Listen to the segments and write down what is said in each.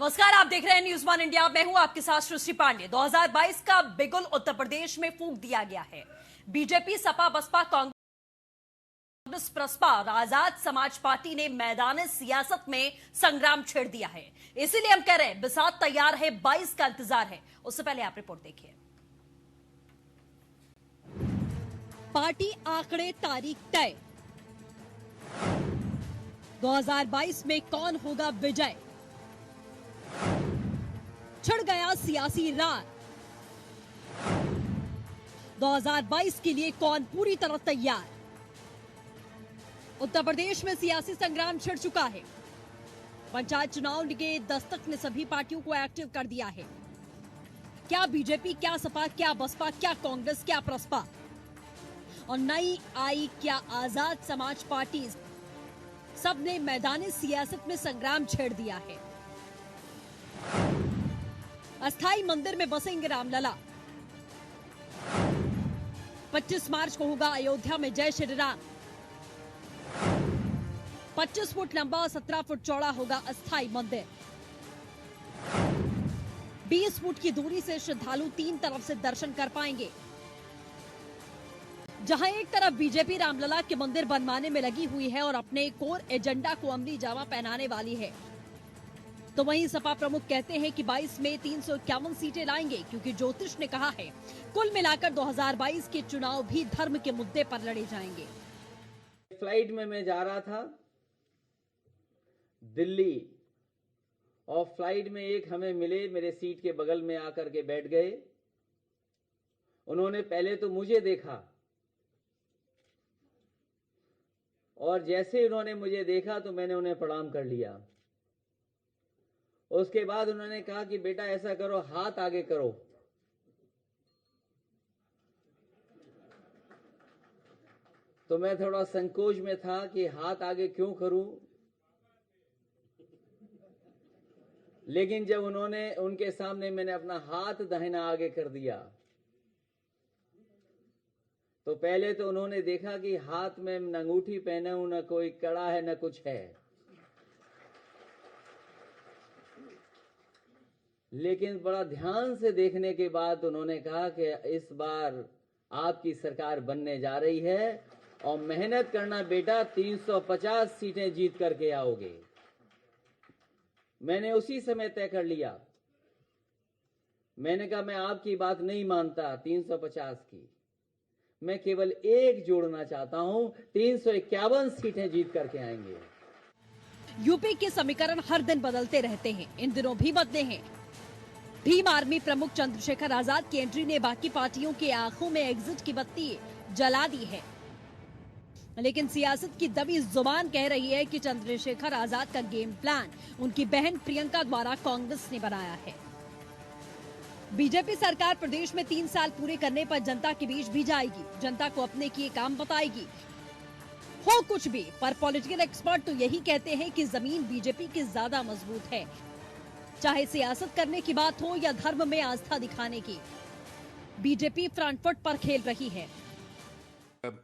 नमस्कार, आप देख रहे हैं न्यूज वन इंडिया। मैं हूं आपके साथ सृष्टि पांडे। 2022 का बिगुल उत्तर प्रदेश में फूंक दिया गया है। बीजेपी, सपा, बसपा, कांग्रेस, प्रसपा और आजाद समाज पार्टी ने मैदान सियासत में संग्राम छेड़ दिया है। इसीलिए हम कह रहे हैं बिसात तैयार है, 22 का इंतजार है। उससे पहले आप रिपोर्ट देखिए। पार्टी आंकड़े, तारीख तय। 2022 में कौन होगा विजय? छिड़ गया सियासी रार। 2022 के लिए कौन पूरी तरह तैयार? उत्तर प्रदेश में सियासी संग्राम छिड़ चुका है। पंचायत चुनाव के दस्तक ने सभी पार्टियों को एक्टिव कर दिया है। क्या बीजेपी, क्या सपा, क्या बसपा, क्या कांग्रेस, क्या प्रसपा और नई आई क्या आजाद समाज पार्टी, सबने मैदानी सियासत में संग्राम छेड़ दिया है। अस्थाई मंदिर में बसेंगे रामलला। 25 मार्च को होगा अयोध्या में जय श्री राम। 25 फुट लंबा और 17 फुट चौड़ा होगा अस्थाई मंदिर। 20 फुट की दूरी से श्रद्धालु 3 तरफ से दर्शन कर पाएंगे। जहां एक तरफ बीजेपी रामलला के मंदिर बनवाने में लगी हुई है और अपने कोर एजेंडा को अमली जामा पहनाने वाली है, तो वहीं सपा प्रमुख कहते हैं कि 22 में 351 सीटें लाएंगे, क्योंकि ज्योतिष ने कहा है कुल मिलाकर 2022 के चुनाव भी धर्म के मुद्दे पर लड़े जाएंगे। फ्लाइट में मैं जा रहा था दिल्ली, और फ्लाइट में एक हमें मिले, मेरे सीट के बगल में आकर के बैठ गए। उन्होंने पहले तो मुझे देखा और जैसे उन्होंने मुझे देखा तो मैंने उन्हें प्रणाम कर लिया। उसके बाद उन्होंने कहा कि बेटा ऐसा करो, हाथ आगे करो। तो मैं थोड़ा संकोच में था कि हाथ आगे क्यों करूं, लेकिन जब उनके सामने मैंने अपना हाथ दाहिना आगे कर दिया, तो पहले तो उन्होंने देखा कि हाथ में न अंगूठी पहने हूं, न कोई कड़ा है, न कुछ है। लेकिन बड़ा ध्यान से देखने के बाद उन्होंने कहा कि इस बार आपकी सरकार बनने जा रही है और मेहनत करना बेटा, 350 सीटें जीत करके आओगे। मैंने उसी समय तय कर लिया। मैंने कहा मैं आपकी बात नहीं मानता 350 की, मैं केवल एक जोड़ना चाहता हूं, 351 सीटें जीत करके आएंगे। यूपी के समीकरण हर दिन बदलते रहते हैं, इन दिनों भी बदले हैं। भीम आर्मी प्रमुख चंद्रशेखर आजाद की एंट्री ने बाकी पार्टियों की आंखों में एग्जिट की बत्ती जला दी है, लेकिन सियासत की दबी जुबान कह रही है कि चंद्रशेखर आजाद का गेम प्लान उनकी बहन प्रियंका द्वारा कांग्रेस ने बनाया है। बीजेपी सरकार प्रदेश में 3 साल पूरे करने पर जनता के बीच भी जाएगी, जनता को अपने किए काम बताएगी। हो कुछ भी, पर पॉलिटिकल एक्सपर्ट तो यही कहते हैं कि जमीन बीजेपी की ज्यादा मजबूत है। चाहे सियासत करने की बात हो या धर्म में आस्था दिखाने की, बीजेपी फ्रंट फुट पर खेल रही है।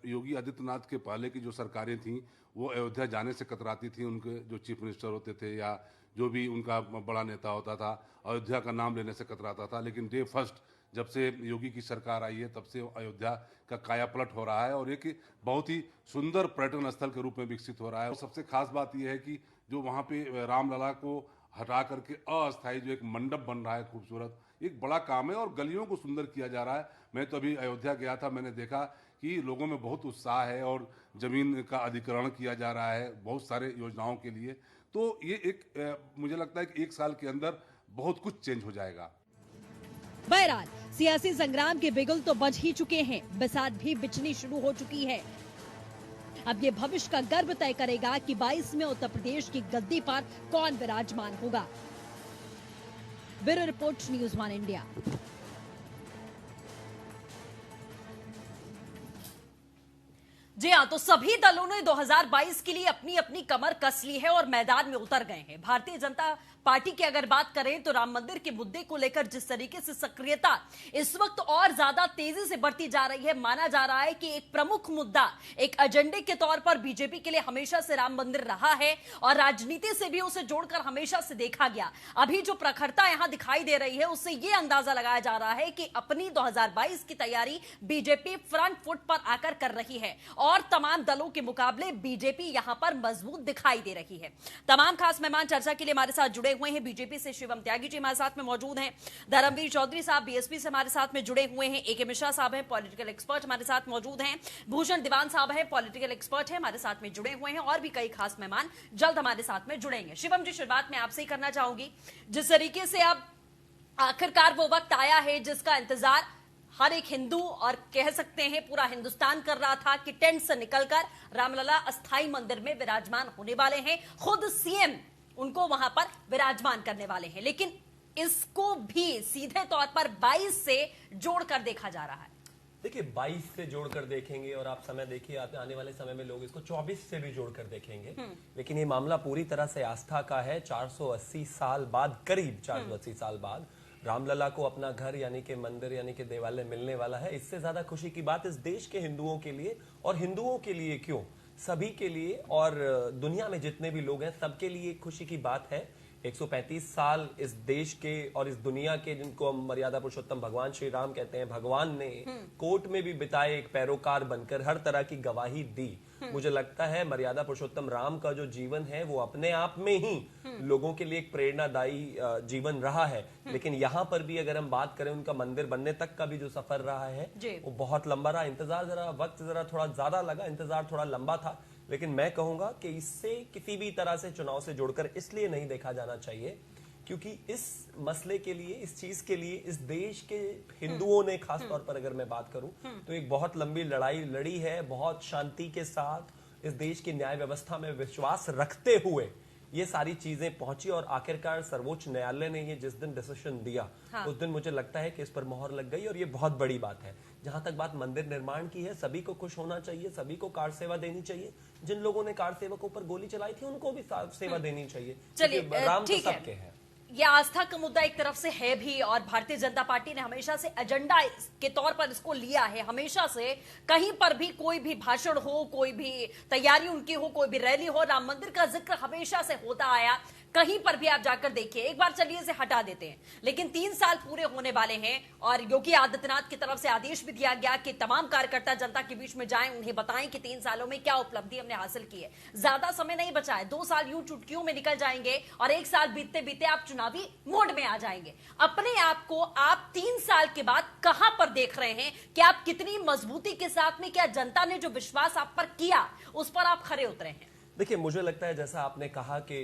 योगी आदित्यनाथ के पहले की जो सरकारें थीं, वो अयोध्या जाने से कतराती थी। उनके जो चीफ मिनिस्टर होते थे या जो भी उनका बड़ा नेता होता था, अयोध्या का नाम लेने से कतराता था। लेकिन डे फर्स्ट जब से योगी की सरकार आई है, तब से अयोध्या का कायापलट हो रहा है और एक बहुत ही सुंदर पर्यटन स्थल के रूप में विकसित हो रहा है। और सबसे खास बात यह है कि जो वहाँ पे रामलला को हटा करके अस्थायी जो एक मंडप बन रहा है खूबसूरत, एक बड़ा काम है और गलियों को सुंदर किया जा रहा है। मैं तो अभी अयोध्या गया था, मैंने देखा कि लोगों में बहुत उत्साह है और जमीन का अधिग्रहण किया जा रहा है बहुत सारे योजनाओं के लिए। तो ये मुझे लगता है कि 1 साल के अंदर बहुत कुछ चेंज हो जाएगा। बहरहाल सियासी संग्राम के बिगुल तो बज ही चुके हैं, बिसात भी बिछनी शुरू हो चुकी है। अब ये भविष्य का गर्व तय करेगा कि 22 में उत्तर प्रदेश की गद्दी पर कौन विराजमान होगा। Bureau report, news one India. जी हाँ, तो सभी दलों ने 2022 के लिए अपनी अपनी कमर कस ली है और मैदान में उतर गए हैं। भारतीय जनता पार्टी की अगर बात करें तो राम मंदिर के मुद्दे को लेकर जिस तरीके से सक्रियता इस वक्त और ज्यादा तेजी से बढ़ती जा रही है, माना जा रहा है कि एक प्रमुख मुद्दा, एक एजेंडे के तौर पर बीजेपी के लिए हमेशा से राम मंदिर रहा है और राजनीति से भी उसे जोड़कर हमेशा से देखा गया। अभी जो प्रखरता यहां दिखाई दे रही है उससे यह अंदाजा लगाया जा रहा है कि अपनी 2022 की तैयारी बीजेपी फ्रंट फुट पर आकर कर रही है और तमाम दलों के मुकाबले बीजेपी यहां पर मजबूत दिखाई दे रही है। तमाम खास मेहमान चर्चा के लिए हमारे साथ जुड़े हुए हैं। बीजेपी से शिवम त्यागी जी हमारे साथ में मौजूद हैं, धर्मवीर चौधरी साहब बीएसपी से हमारे साथ में जुड़े हुए हैं, एके मिश्रा साहब हैं पॉलिटिकल एक्सपर्ट हमारे साथ मौजूद हैं, भूषण दीवान साहब हैं पॉलिटिकल एक्सपर्ट हैं हमारे साथ में जुड़े हुए हैं, और भी कई खास मेहमान जल्द हमारे साथ में जुड़ेंगे। शिवम जी, शुरुआत में आपसे ही करना चाहूंगी। जिस तरीके से अब आखिरकार वो वक्त आया है जिसका इंतजार हर एक हिंदू और कह सकते हैं पूरा हिंदुस्तान कर रहा था कि टेंट से निकलकर रामलला अस्थाई मंदिर में विराजमान होने वाले हैं, खुद सीएम उनको वहां पर विराजमान करने वाले हैं, लेकिन इसको भी सीधे तौर पर 22 से जोड़कर देखा जा रहा है। देखिए, 22 से जोड़कर देखेंगे और आप समय देखिए, आने वाले समय में लोग इसको 24 से भी जोड़कर देखेंगे, लेकिन ये मामला पूरी तरह से आस्था का है। 480 साल बाद, करीब 480 साल बाद रामलला को अपना घर यानी कि मंदिर यानी कि देवालय मिलने वाला है। इससे ज्यादा खुशी की बात इस देश के हिंदुओं के लिए, और हिंदुओं के लिए क्यों, सभी के लिए और दुनिया में जितने भी लोग हैं सबके लिए खुशी की बात है। 135 साल इस देश के और इस दुनिया के, जिनको हम मर्यादा पुरुषोत्तम भगवान श्री राम कहते हैं, भगवान ने कोर्ट में भी बिताए एक पैरोकार बनकर, हर तरह की गवाही दी। मुझे लगता है मर्यादा पुरुषोत्तम राम का जो जीवन है वो अपने आप में ही लोगों के लिए एक प्रेरणादायी जीवन रहा है, लेकिन यहाँ पर भी अगर हम बात करें उनका मंदिर बनने तक का भी जो सफर रहा है वो बहुत लंबा रहा। इंतजार जरा, वक्त जरा थोड़ा ज्यादा लगा, इंतजार थोड़ा लंबा था, लेकिन मैं कहूंगा कि इससे किसी भी तरह से चुनाव से जोड़कर इसलिए नहीं देखा जाना चाहिए क्योंकि इस मसले के लिए, इस चीज के लिए इस देश के हिंदुओं ने, खास तौर पर अगर मैं बात करूं तो एक बहुत लंबी लड़ाई लड़ी है, बहुत शांति के साथ इस देश की न्याय व्यवस्था में विश्वास रखते हुए ये सारी चीजें पहुंची, और आखिरकार सर्वोच्च न्यायालय ने ये जिस दिन डिसीजन दिया उस दिन मुझे लगता है कि इस पर मोहर लग गई, और ये बहुत बड़ी बात है। जहां तक बात मंदिर निर्माण की है, सभी को खुश होना चाहिए, सभी को कार सेवा देनी चाहिए। जिन लोगों ने कार सेवकों पर गोली चलाई थी उनको भी सेवा देनी चाहिए। चलिए, राम तो सबके हैं। ये आस्था का मुद्दा एक तरफ से है भी, और भारतीय जनता पार्टी ने हमेशा से एजेंडा के तौर पर इसको लिया है। हमेशा से कहीं पर भी कोई भी भाषण हो, कोई भी तैयारी उनकी हो, कोई भी रैली हो, राम मंदिर का जिक्र हमेशा से होता आया। कहीं पर भी आप जाकर देखिए, एक बार चलिए इसे हटा देते हैं, लेकिन 3 साल पूरे होने वाले हैं और योगी आदित्यनाथ की तरफ से आदेश भी दिया गया कि तमाम कार्यकर्ता जनता के बीच में जाएं, उन्हें बताएं कि 3 सालों में क्या उपलब्धि हमने हासिल की है। ज्यादा समय नहीं बचा है, 2 साल यूं चुटकियों में निकल जाएंगे और 1 साल बीतते बीते आप चुनावी मोड में आ जाएंगे। अपने आप को आप 3 साल के बाद कहां पर देख रहे हैं कि आप कितनी मजबूती के साथ में, क्या जनता ने जो विश्वास आप पर किया उस पर आप खरे उतरे हैं? देखिए, मुझे लगता है जैसा आपने कहा कि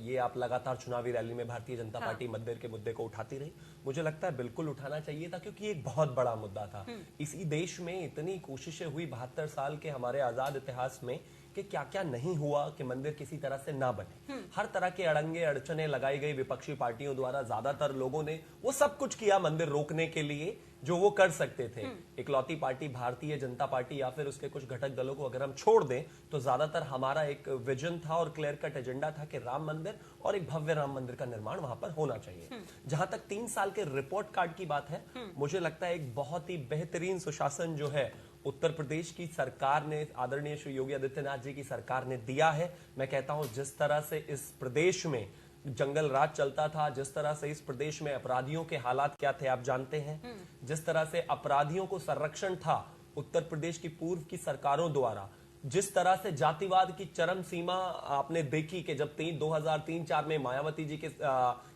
ये आप लगातार चुनावी रैली में भारतीय जनता पार्टी मंदिर के मुद्दे को उठाती रही। मुझे लगता है बिल्कुल उठाना चाहिए था क्योंकि एक बहुत बड़ा मुद्दा था। इसी देश में इतनी कोशिशें हुई 72 साल के हमारे आजाद इतिहास में कि क्या क्या नहीं हुआ कि मंदिर किसी तरह से ना बने। हर तरह के अड़ंगे अड़चने लगाई गई विपक्षी पार्टियों द्वारा। ज्यादातर लोगों ने वो सब कुछ किया मंदिर रोकने के लिए जो वो कर सकते थे। इकलौती पार्टी भारतीय जनता पार्टी या फिर उसके कुछ घटक दलों को अगर हम छोड़ दें तो ज्यादातर हमारा एक विजन था और क्लियर कट एजेंडा था कि राम मंदिर और एक भव्य राम मंदिर का निर्माण वहां पर होना चाहिए। जहां तक 3 साल के रिपोर्ट कार्ड की बात है, मुझे लगता है एक बहुत ही बेहतरीन सुशासन जो है उत्तर प्रदेश की सरकार ने, आदरणीय श्री योगी आदित्यनाथ जी की सरकार ने दिया है। मैं कहता हूं जिस तरह से इस प्रदेश में जंगल राज चलता था, जिस तरह से इस प्रदेश में अपराधियों के हालात क्या थे आप जानते हैं, जिस तरह से अपराधियों को संरक्षण था उत्तर प्रदेश की पूर्व की सरकारों द्वारा, जिस तरह से जातिवाद की चरम सीमा आपने देखी कि जब 2003-4 में मायावती जी के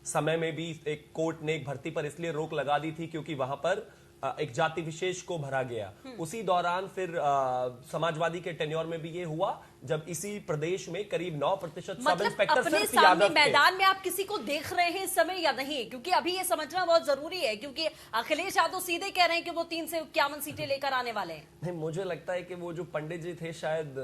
समय में भी एक कोर्ट ने एक भर्ती पर इसलिए रोक लगा दी थी क्योंकि वहां पर एक जाति विशेष को भरा गया। उसी दौरान फिर समाजवादी के टेन्योर में भी ये हुआ जब इसी प्रदेश में करीब 9% सब इंस्पेक्टर अपने सिर्फ सामने यादव थे। मैदान में आप किसी को देख रहे हैं इस समय या नहीं? क्योंकि अभी ये समझना बहुत जरूरी है, क्योंकि अखिलेश यादव सीधे कह रहे हैं कि वो 3 से 51 सीटें लेकर आने वाले हैं। नहीं, मुझे लगता है कि वो जो पंडित जी थे शायद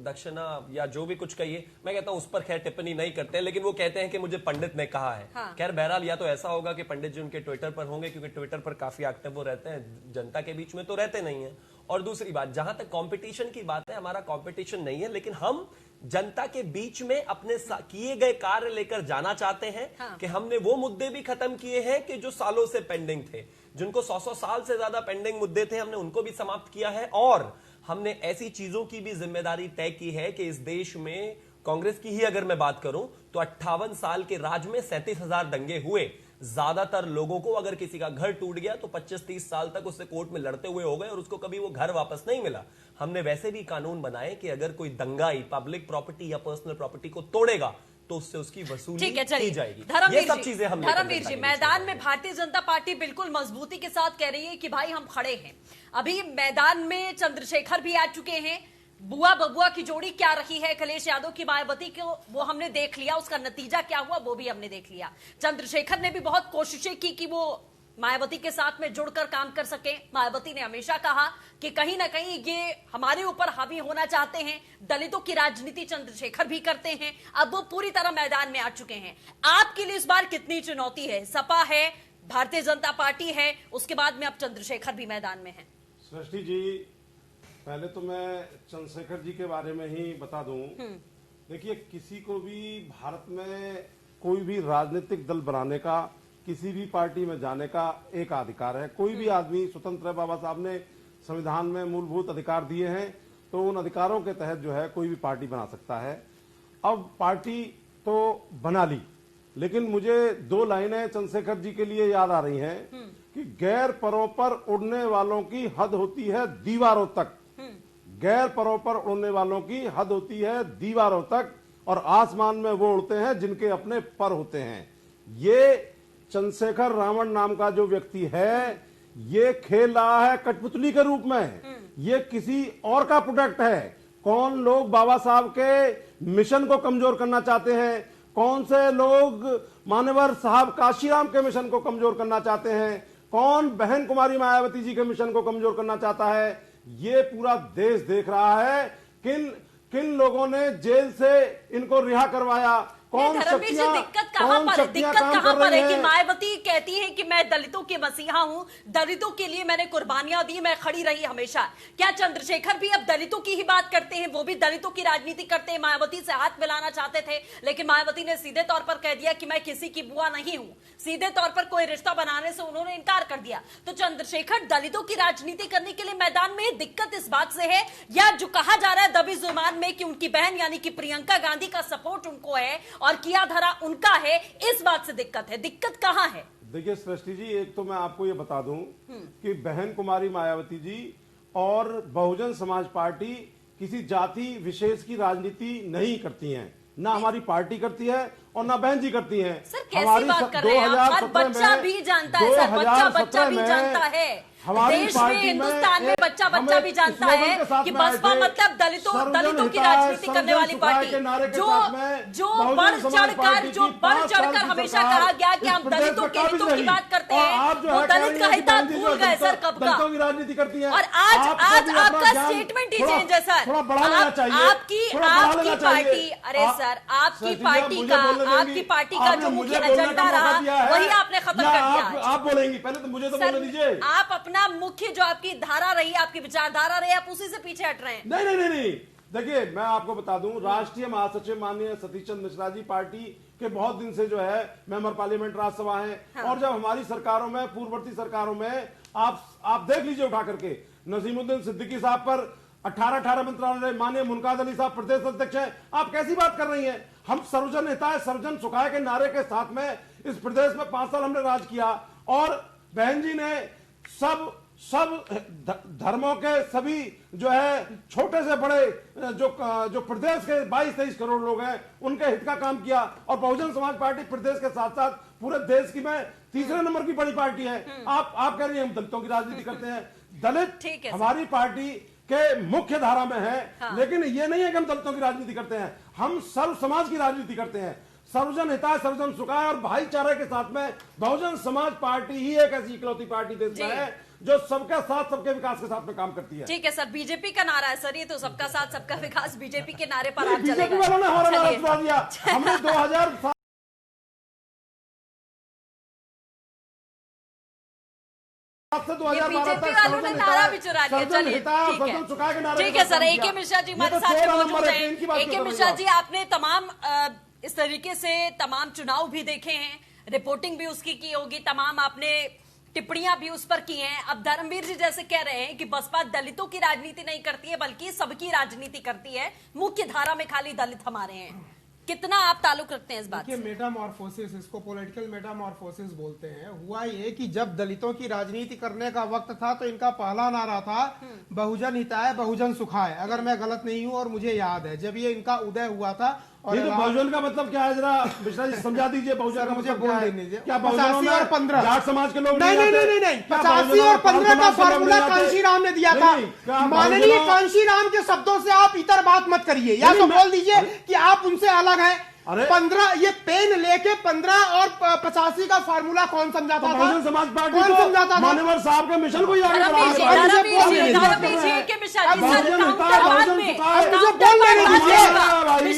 दक्षिणा या जो भी कुछ कहिए, मैं कहता हूं उस पर खैर टिप्पणी नहीं करते हैं, लेकिन वो कहते हैं कि मुझे पंडित ने कहा है। खैर बहरहाल या तो ऐसा होगा कि पंडित जी उनके ट्विटर पर होंगे क्योंकि ट्विटर पर काफी एक्टिव वो रहते हैं, जनता के बीच में तो रहते नहीं है, और दूसरी बात, जहां तक कंपटीशन की बात है, हमारा कंपटीशन नहीं है, लेकिन हम जनता के बीच में अपने किए गए कार्य लेकर जाना चाहते हैं। हाँ। कि हमने वो मुद्दे भी खत्म किए हैं कि जो सालों से पेंडिंग थे, जिनको 100 साल से ज्यादा पेंडिंग मुद्दे थे, हमने उनको भी समाप्त किया है। और हमने ऐसी चीजों की भी जिम्मेदारी तय की है कि इस देश में, कांग्रेस की ही अगर मैं बात करूं तो 58 साल के राज में 37,000 दंगे हुए। ज्यादातर लोगों को, अगर किसी का घर टूट गया तो 25-30 साल तक उससे कोर्ट में लड़ते हुए हो गए और उसको कभी वो घर वापस नहीं मिला। हमने वैसे भी कानून बनाए कि अगर कोई दंगाई पब्लिक प्रॉपर्टी या पर्सनल प्रॉपर्टी को तोड़ेगा तो उससे उसकी वसूली ठीक है, की चलिए जाएगी। धर्मवीर ये सब जी, चीजें हम धर्मवीर जी, मैदान में भारतीय जनता पार्टी बिल्कुल मजबूती के साथ कह रही है कि भाई हम खड़े हैं। अभी मैदान में चंद्रशेखर भी आ चुके हैं। बुआ बबुआ की जोड़ी क्या रही है अखिलेश यादव की मायावती को, वो हमने देख लिया, उसका नतीजा क्या हुआ वो भी हमने देख लिया। चंद्रशेखर ने भी बहुत कोशिशें की कि वो मायावती के साथ में जुड़कर काम कर सके। मायावती ने हमेशा कहा कि कहीं ना कहीं ये हमारे ऊपर हावी होना चाहते हैं। दलितों की राजनीति चंद्रशेखर भी करते हैं। अब वो पूरी तरह मैदान में आ चुके हैं। आपके लिए इस बार कितनी चुनौती है? सपा है, भारतीय जनता पार्टी है, उसके बाद में अब चंद्रशेखर भी मैदान में है। सृष्टि जी, पहले तो मैं चंद्रशेखर जी के बारे में ही बता दूं। देखिए, किसी को भी भारत में कोई भी राजनीतिक दल बनाने का, किसी भी पार्टी में जाने का एक अधिकार है। कोई भी आदमी स्वतंत्र है। बाबा साहब ने संविधान में मूलभूत अधिकार दिए हैं, तो उन अधिकारों के तहत जो है कोई भी पार्टी बना सकता है। अब पार्टी तो बना ली, लेकिन मुझे 2 लाइनें चंद्रशेखर जी के लिए याद आ रही हैं कि गैर परों पर उड़ने वालों की हद होती है दीवारों तक। गैर परों पर उड़ने वालों की हद होती है दीवारों तक, और आसमान में वो उड़ते हैं जिनके अपने पर होते हैं। ये चंद्रशेखर रावण नाम का जो व्यक्ति है, ये खेल रहा है कठपुतली के रूप में। ये किसी और का प्रोडक्ट है। कौन लोग बाबा साहब के मिशन को कमजोर करना चाहते हैं, कौन से लोग मान्यवर साहब काशीराम के मिशन को कमजोर करना चाहते हैं, कौन बहन कुमारी मायावती जी के मिशन को कमजोर करना चाहता है, ये पूरा देश देख रहा है। किन लोगों ने जेल से इनको रिहा करवाया, कौन धर्मवीर जी, दिक्कत कहां पर है? दिक्कत कहां पर है कि मायावती कहती है कि मैं दलितों के मसीहा हूं, दलितों के लिए मैंने कुर्बानियां दी, मैं खड़ी रही हमेशा। क्या चंद्रशेखर भी अब दलितों की ही बात करते हैं? वो भी दलितों की राजनीति करते हैं। मायावती से हाथ मिलाना चाहते थे, लेकिन मायावती ने सीधे तौर पर कह दिया कि मैं किसी की बुआ नहीं हूं। सीधे तौर पर कोई रिश्ता बनाने से उन्होंने इनकार कर दिया। तो चंद्रशेखर दलितों की राजनीति करने के लिए मैदान में, दिक्कत इस बात से है, या जो कहा जा रहा है दबी जुबान में कि उनकी बहन यानी कि प्रियंका गांधी का सपोर्ट उनको है और किया धरा उनका है, इस बात से दिक्कत है? दिक्कत कहां है? देखिए सृष्टि जी, एक तो मैं आपको ये बता दूं कि बहन कुमारी मायावती जी और बहुजन समाज पार्टी किसी जाति विशेष की राजनीति नहीं करती हैं। ना हमारी पार्टी करती है और ना बहन जी करती हैं। सर कैसी बात कर रहे हैं आप? हर बच्चा भी जानता है सर, बच्चा भी जानता है। देश में, हिंदुस्तान में बच्चा भी जानता है कि बसपा मतलब दलितों की राजनीति करने वाली पार्टी, जो बढ़ चढ़कर हमेशा कहा गया कि हम दलितों के हितों की बात करते हैं, वो दलित का हित आप भूल गए सर कब का। राजनीति करती है। और आज आपका स्टेटमेंट ही चेंज है सर। आपकी पार्टी, अरे सर आपकी पार्टी का जो मुख्य एजेंडा रहा वही आपने खत्म कर दिया। आप बोलेंगी, पहले तो मुझे तो बोलने दीजिए। आप अपना मुख्य जो आपकी धारा रही, आपकी विचारधारा रही, आप उसी से पीछे हट रहे हैं। नहीं। देखिए, मैं आपको बता दूं, राष्ट्रीय महासचिव माननीय सतीश चंद्र मिश्रा जी पार्टी के बहुत दिन से जो है मेंबर पार्लियामेंट राज्यसभा हैं। हाँ। और जब हमारी सरकारों में, पूर्ववर्ती सरकारों में, आप देख लीजिए उठा करके, नसीमुद्दीन सिद्दीकी साहब पर 18 मंत्रालय, माननीय मुनकाद अली साहब प्रदेश अध्यक्ष हैं। आप कैसी बात कर रही हैं? हम सर्वजन हिताय सर्वजन सुखाय के नारे के साथ में इस प्रदेश में 5 साल हमने राज किया, और बहन जी ने सब धर्मों के सभी जो है छोटे से बड़े जो प्रदेश के 22-23 करोड़ लोग हैं उनके हित का काम किया। और बहुजन समाज पार्टी प्रदेश के साथ साथ पूरे देश की में 3रे नंबर की बड़ी पार्टी है। आप कह रही हैं हम दलितों की राजनीति करते हैं। दलित हमारी पार्टी के मुख्य धारा में है। हाँ। लेकिन ये नहीं है कि हम दलितों की राजनीति करते हैं, हम सर्व समाज की राजनीति करते हैं। सर्वजन हिताय सर्वजन सुखाय और भाईचारे के साथ में बहुजन समाज पार्टी ही एक ऐसी इकलौती पार्टी देश में है जो सबके साथ, सबके विकास के साथ में काम करती है। ठीक है सर, बीजेपी का नारा है सर, ये तो सबका साथ सबका विकास बीजेपी के नारे पर आप चलेगा। बीजेपी वालों ने हमारा नारा सुना दिया। हमने 2007 बीजेपी वालों ने नारा भी चुरा लिया। चलिए ठीक है सर। AK मिश्रा जी हमारे साथ मौजूद हैं। AK मिश्रा जी, आपने तमाम इस तरीके से तमाम चुनाव भी देखे हैं, रिपोर्टिंग भी उसकी की होगी, तमाम आपने टिप्पणियां भी उस पर की हैं। अब धर्मवीर जी जैसे कह रहे हैं कि बसपा दलितों की राजनीति नहीं करती है बल्कि सबकी राजनीति करती है, मुख्य धारा में खाली दलित हमारे हैं। कितना आप ताल्लुक रखते हैं इस बात से? मेटामॉर्फोसिस, इसको पॉलिटिकल मेटामॉर्फोसिस बोलते हैं। हुआ ये कि जब दलितों की राजनीति करने का वक्त था तो इनका पहला नारा था बहुजन हिताय बहुजन सुखाय, अगर मैं गलत नहीं हूं और मुझे याद है जब ये इनका उदय हुआ था। और तो बहुजन का मतलब क्या है, जरा मिश्रा जी समझा दीजिए। बहुजन का मुझे मतलब बोल क्या है? दीजिए। क्या 85 और 15 जाट समाज के लोग नहीं 85 और 15 का फार्मूला कांशी राम ने दिया था। माननीय कांशी राम के शब्दों से आप इतर बात मत करिए, या तो बोल दीजिए कि आप उनसे अलग हैं। 15 ये पेन लेके 15 और 85 का फार्मूला कौन समझाता था? बहुजन समाज पार्टी कौन समझाता था? मान्यवर साहब के मिशन को आगे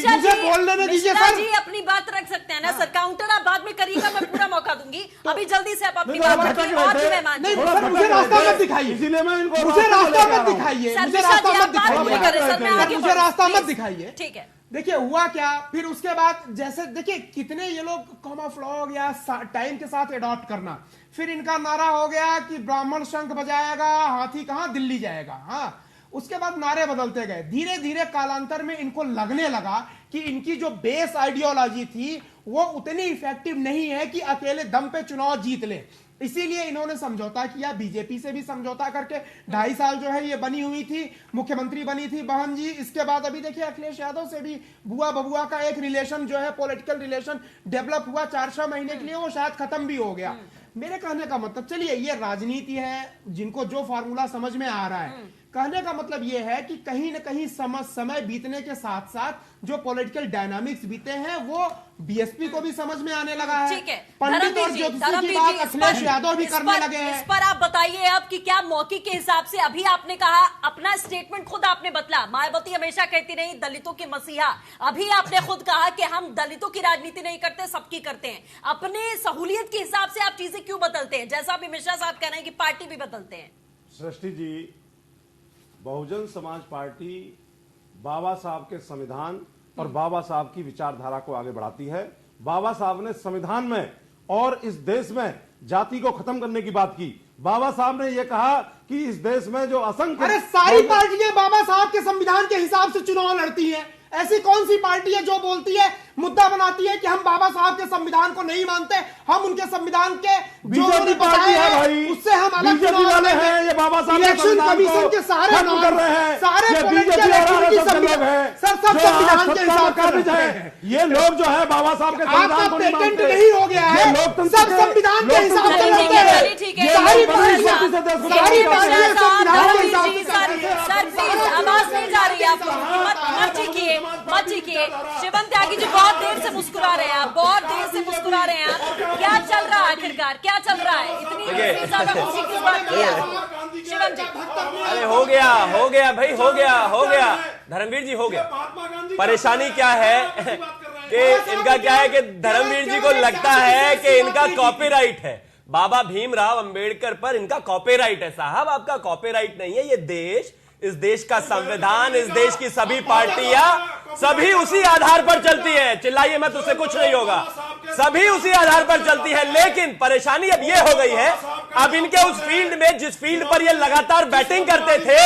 मुझे बोल लेने दीजिए सर जी, अपनी बात रख सकते हैं ना सर। काउंटर आप बाद में करिएगा, मैं पूरा मौका दूंगी। अभी जल्दी से आप अपनी बात रखिए और भी मेहमान। नहीं सर, मुझे रास्ता मत दिखाइए, इसीलिए मैं इनको मुझे रास्ता मत दिखाइए, सर, मुझे मिश्रा रास्ता जी, मत आप बात नहीं कर रहे, सर, मैं आगे दिखाइए, मुझे रास्ता बढ़ूं, मत दिखाइए। ठीक है। देखिए हुआ क्या, फिर उसके बाद जैसे देखिए कितने ये लोग कॉमाफ्लॉग या टाइम के साथ अडॉप्ट करना। फिर इनका नारा हो गया कि ब्राह्मण शंख बजाएगा, हाथी कहां दिल्ली जाएगा। हाँ, उसके बाद नारे बदलते गए। धीरे धीरे कालांतर में इनको लगने लगा कि इनकी जो बेस आइडियोलॉजी थी वो उतनी इफेक्टिव नहीं है कि अकेले दम पे चुनाव जीत ले। इसीलिए इन्होंने समझौता किया, बीजेपी से भी समझौता करके 2.5 साल जो है ये बनी हुई थी, मुख्यमंत्री बनी थी बहन जी। इसके बाद अभी देखिए अखिलेश यादव से भी बुआ बबुआ का एक रिलेशन जो है, पॉलिटिकल रिलेशन डेवलप हुआ 4-6 महीने के लिए, वो शायद खत्म भी हो गया। मेरे कहने का मतलब, चलिए ये राजनीति है, जिनको जो फार्मूला समझ में आ रहा है, कहने का मतलब यह है कि कहीं न कहीं समय बीतने के साथ साथ जो पॉलिटिकल डायनामिक्स बीते हैं वो बीएसपी को भी समझ में आने लगा है। ठीक है, पंडित और ज्योतिषी की बात अखिलेश यादव भी करने लगे हैं। इस पर आप बताइए अब कि क्या मौके के हिसाब से, अभी आपने कहा अपना स्टेटमेंट खुद आपने बदला, मायावती हमेशा कहती रही दलितों के मसीहा, अभी आपने खुद कहा कि हम दलितों की राजनीति नहीं करते, सबकी करते हैं। अपने सहूलियत के हिसाब से आप चीजें क्यों बदलते हैं? जैसा अभी मिश्रा साहब कह रहे हैं कि पार्टी भी बदलते हैं। सृष्टि जी, बहुजन समाज पार्टी बाबा साहब के संविधान और बाबा साहब की विचारधारा को आगे बढ़ाती है। बाबा साहब ने संविधान में और इस देश में जाति को खत्म करने की बात की। बाबा साहब ने यह कहा कि इस देश में जो असंख्य, अरे सारी पार्टियां बाबा साहब के संविधान के हिसाब से चुनाव लड़ती हैं। ऐसी कौन सी पार्टी है जो बोलती है, मुद्दा बनाती है कि हम बाबा साहब के संविधान को नहीं मानते, हम उनके संविधान के जो उन्होंने बताया है उससे हम अलग चुनाव वाले हैं। ये बाबा साहब इलेक्शन कमीशन के सारे कर रहे हैं, सारे बीजेपी लोग हैं सर, सब संविधान के हिसाब से। ये लोग जो है बाबा साहब के संविधान को नहीं मानते, नहीं हो गया है, सब संविधान के हिसाब से लड़ते हैं। सारी पार्टियां संविधान के हिसाब से। सर प्लीज आवाज नहीं जा रही है आप लोगों की, मत चीखिए। शिवम त्यागी जी बहुत देर से मुस्कुरा रहे हैं, आप बहुत देर से मुस्कुरा रहे हैं। आप क्या चल रहा है आखिरकार, क्या चल रहा है? इतनी ज्यादा खुशी किस बात की है? शिवम जी, अरे हो गया भाई, हो गया धर्मवीर जी, हो गया। परेशानी क्या है कि इनका क्या है कि धर्मवीर जी को लगता है कि इनका कॉपीराइट है, बाबा भीमराव अंबेडकर पर इनका कॉपीराइट है। साहब आपका कॉपीराइट नहीं है, ये देश, इस देश का संविधान, इस देश की सभी पार्टियां सभी उसी आधार पर चलती है। चिल्लाइए मत, उससे कुछ नहीं होगा, सभी उसी आधार पर चलती है। लेकिन परेशानी अब यह हो गई है, अब इनके उस फील्ड में, जिस फील्ड पर ये लगातार बैटिंग करते थे,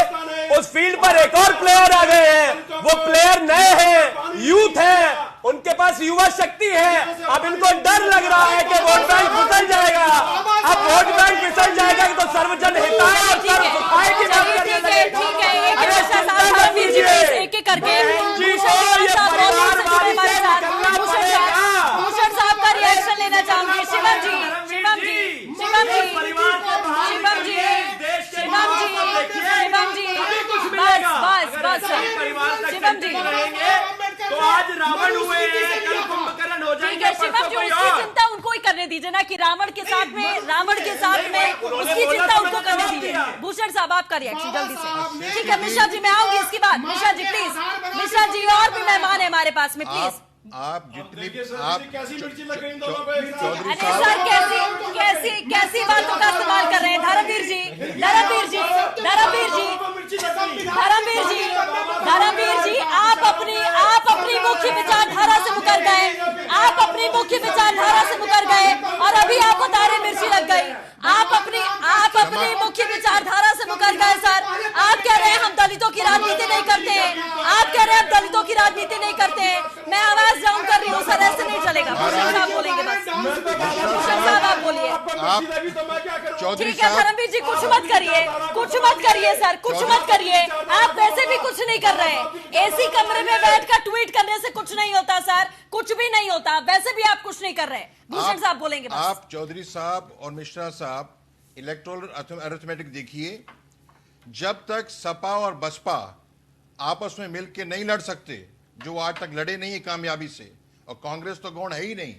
उस फील्ड पर एक और प्लेयर आ गए हैं। वो प्लेयर नए हैं, यूथ है, उनके पास युवा शक्ति है। अब इनको डर लग रहा है कि वोट बैंक फिसल जाएगा। अब वोट बैंक फिसल जाएगा तो सर्वजन हिताय और सर्व सुखाय की बात करने लगेगा। एक करके भूषण साहब का रिएक्शन लेना चाहूंगी। शिवम जी, बस शिवम जी, तो आज रावण हुए हैं, कल कुंभकर्ण हो जाएंगे। शिवम जी, उसकी चिंता उनको ही करने दीजिए ना कि रावण के साथ में उसकी चिंता उनको करने दीजिए। भूषण साहब आपका रिएक्शन जल्दी से। ठीक है मिश्रा जी, मैं आऊंगी इसके बाद। मिश्रा जी प्लीज, मिश्रा जी और भी मेहमान है हमारे पास में, प्लीज आप जितनी आप कैसी मिर्ची लग रही इन दोनों पे चौधरी अरे सर कैसी बातों का इस्तेमाल कर रहे हैं धर्मवीर जी आप अपनी मुख्य विचारधारा से मुकर गए और अभी आपको तारे मिर्ची लग गई। आप अपनी मुख्य विचारधारा से मुकर गए सर। आप कह रहे हैं हम दलितों की राजनीति नहीं करते हैं, मैं आवाज डाउन कर रही हूँ सर, ऐसे नहीं चलेगा। भूषण साहब बोलेंगे बस, भूषण साहब आप बोलिए। चौधरी ठीक है धर्मवीर जी कुछ मत करिए सर, आप वैसे भी कुछ नहीं कर रहे हैं। एसी कमरे में बैठकर ट्वीट करने से कुछ नहीं होता सर, कुछ भी नहीं होता, वैसे भी आप कुछ नहीं कर रहे। भूषण साहब बोलेंगे बस। आप चौधरी साहब और मिश्रा साहब इलेक्टोरल अरिथमेटिक देखिए, जब तक सपा और बसपा आपस में मिलकर नहीं लड़ सकते, जो आज तक लड़े नहीं है कामयाबी से, और कांग्रेस तो गौण है ही नहीं,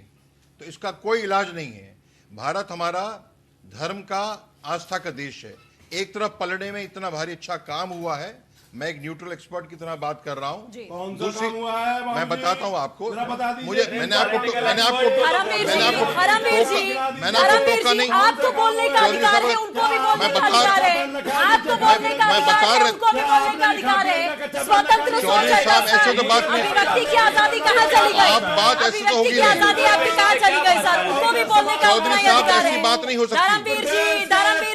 तो इसका कोई इलाज नहीं है। भारत हमारा धर्म का, आस्था का देश है। एक तरफ पलड़े में इतना भारी अच्छा काम हुआ है, मैं एक न्यूट्रल एक्सपर्ट की तरह बात कर रहा हूँ। दूसरी मैं बताता हूँ आपको, मैंने आपको टोका नहीं, आपको बोलने का अधिकार है, उनको भी बोलने का अधिकार है, आपको बोलने का अधिकार है, उनको भी बोलने का अधिकार है। स्वतंत्र चौधरी साहब ऐसे तो बात नहीं, अभिव्यक्ति की आजादी कहाँ चली गई? आप बात ऐसी तो होगी नहीं। आजादी आपकी कहाँ चली गई सर? उनको भी बोलने का चौधरी साहब ऐसी बात नहीं हो सकती। धर्मवीर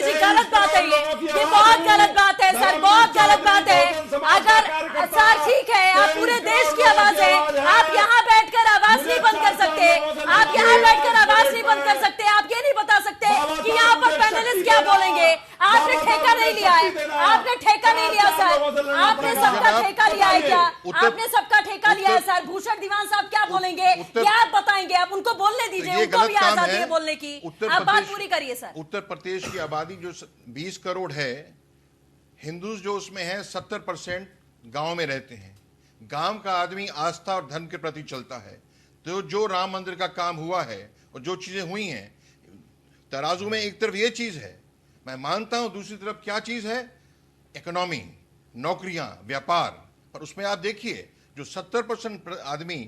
जी गलत बात है, ये बहुत गलत बात है सर, बहुत गलत बात है। अगर सर ठीक है, आप पूरे देश की आवाज है, आप यहाँ बैठकर आवाज नहीं बंद कर सकते, आप ये नहीं बता सकते कि यहाँ पर पैनलिस्ट क्या बोलेंगे। आपने ठेका नहीं लिया है, सर, आपने सबका ठेका लिया है क्या? आपने सबका ठेका लिया है सर। भूषण दीवान साहब क्या बोलेंगे, क्या आप बताएंगे? आप उनको बोलने दीजिए, उनको भी आजादी है बोलने की। आप बात पूरी करिए सर। उत्तर प्रदेश की आबादी जो 20 करोड़ है, हिंदू जो उसमें है 70% गांव में रहते हैं। गांव का आदमी आस्था और धर्म के प्रति चलता है। तो जो राम मंदिर का काम हुआ है और जो चीजें हुई हैं, तराजू में एक तरफ ये चीज है, मैं मानता हूं, दूसरी तरफ क्या चीज है? इकोनॉमी, नौकरियां, व्यापार। पर उसमें आप देखिए, जो 70% आदमी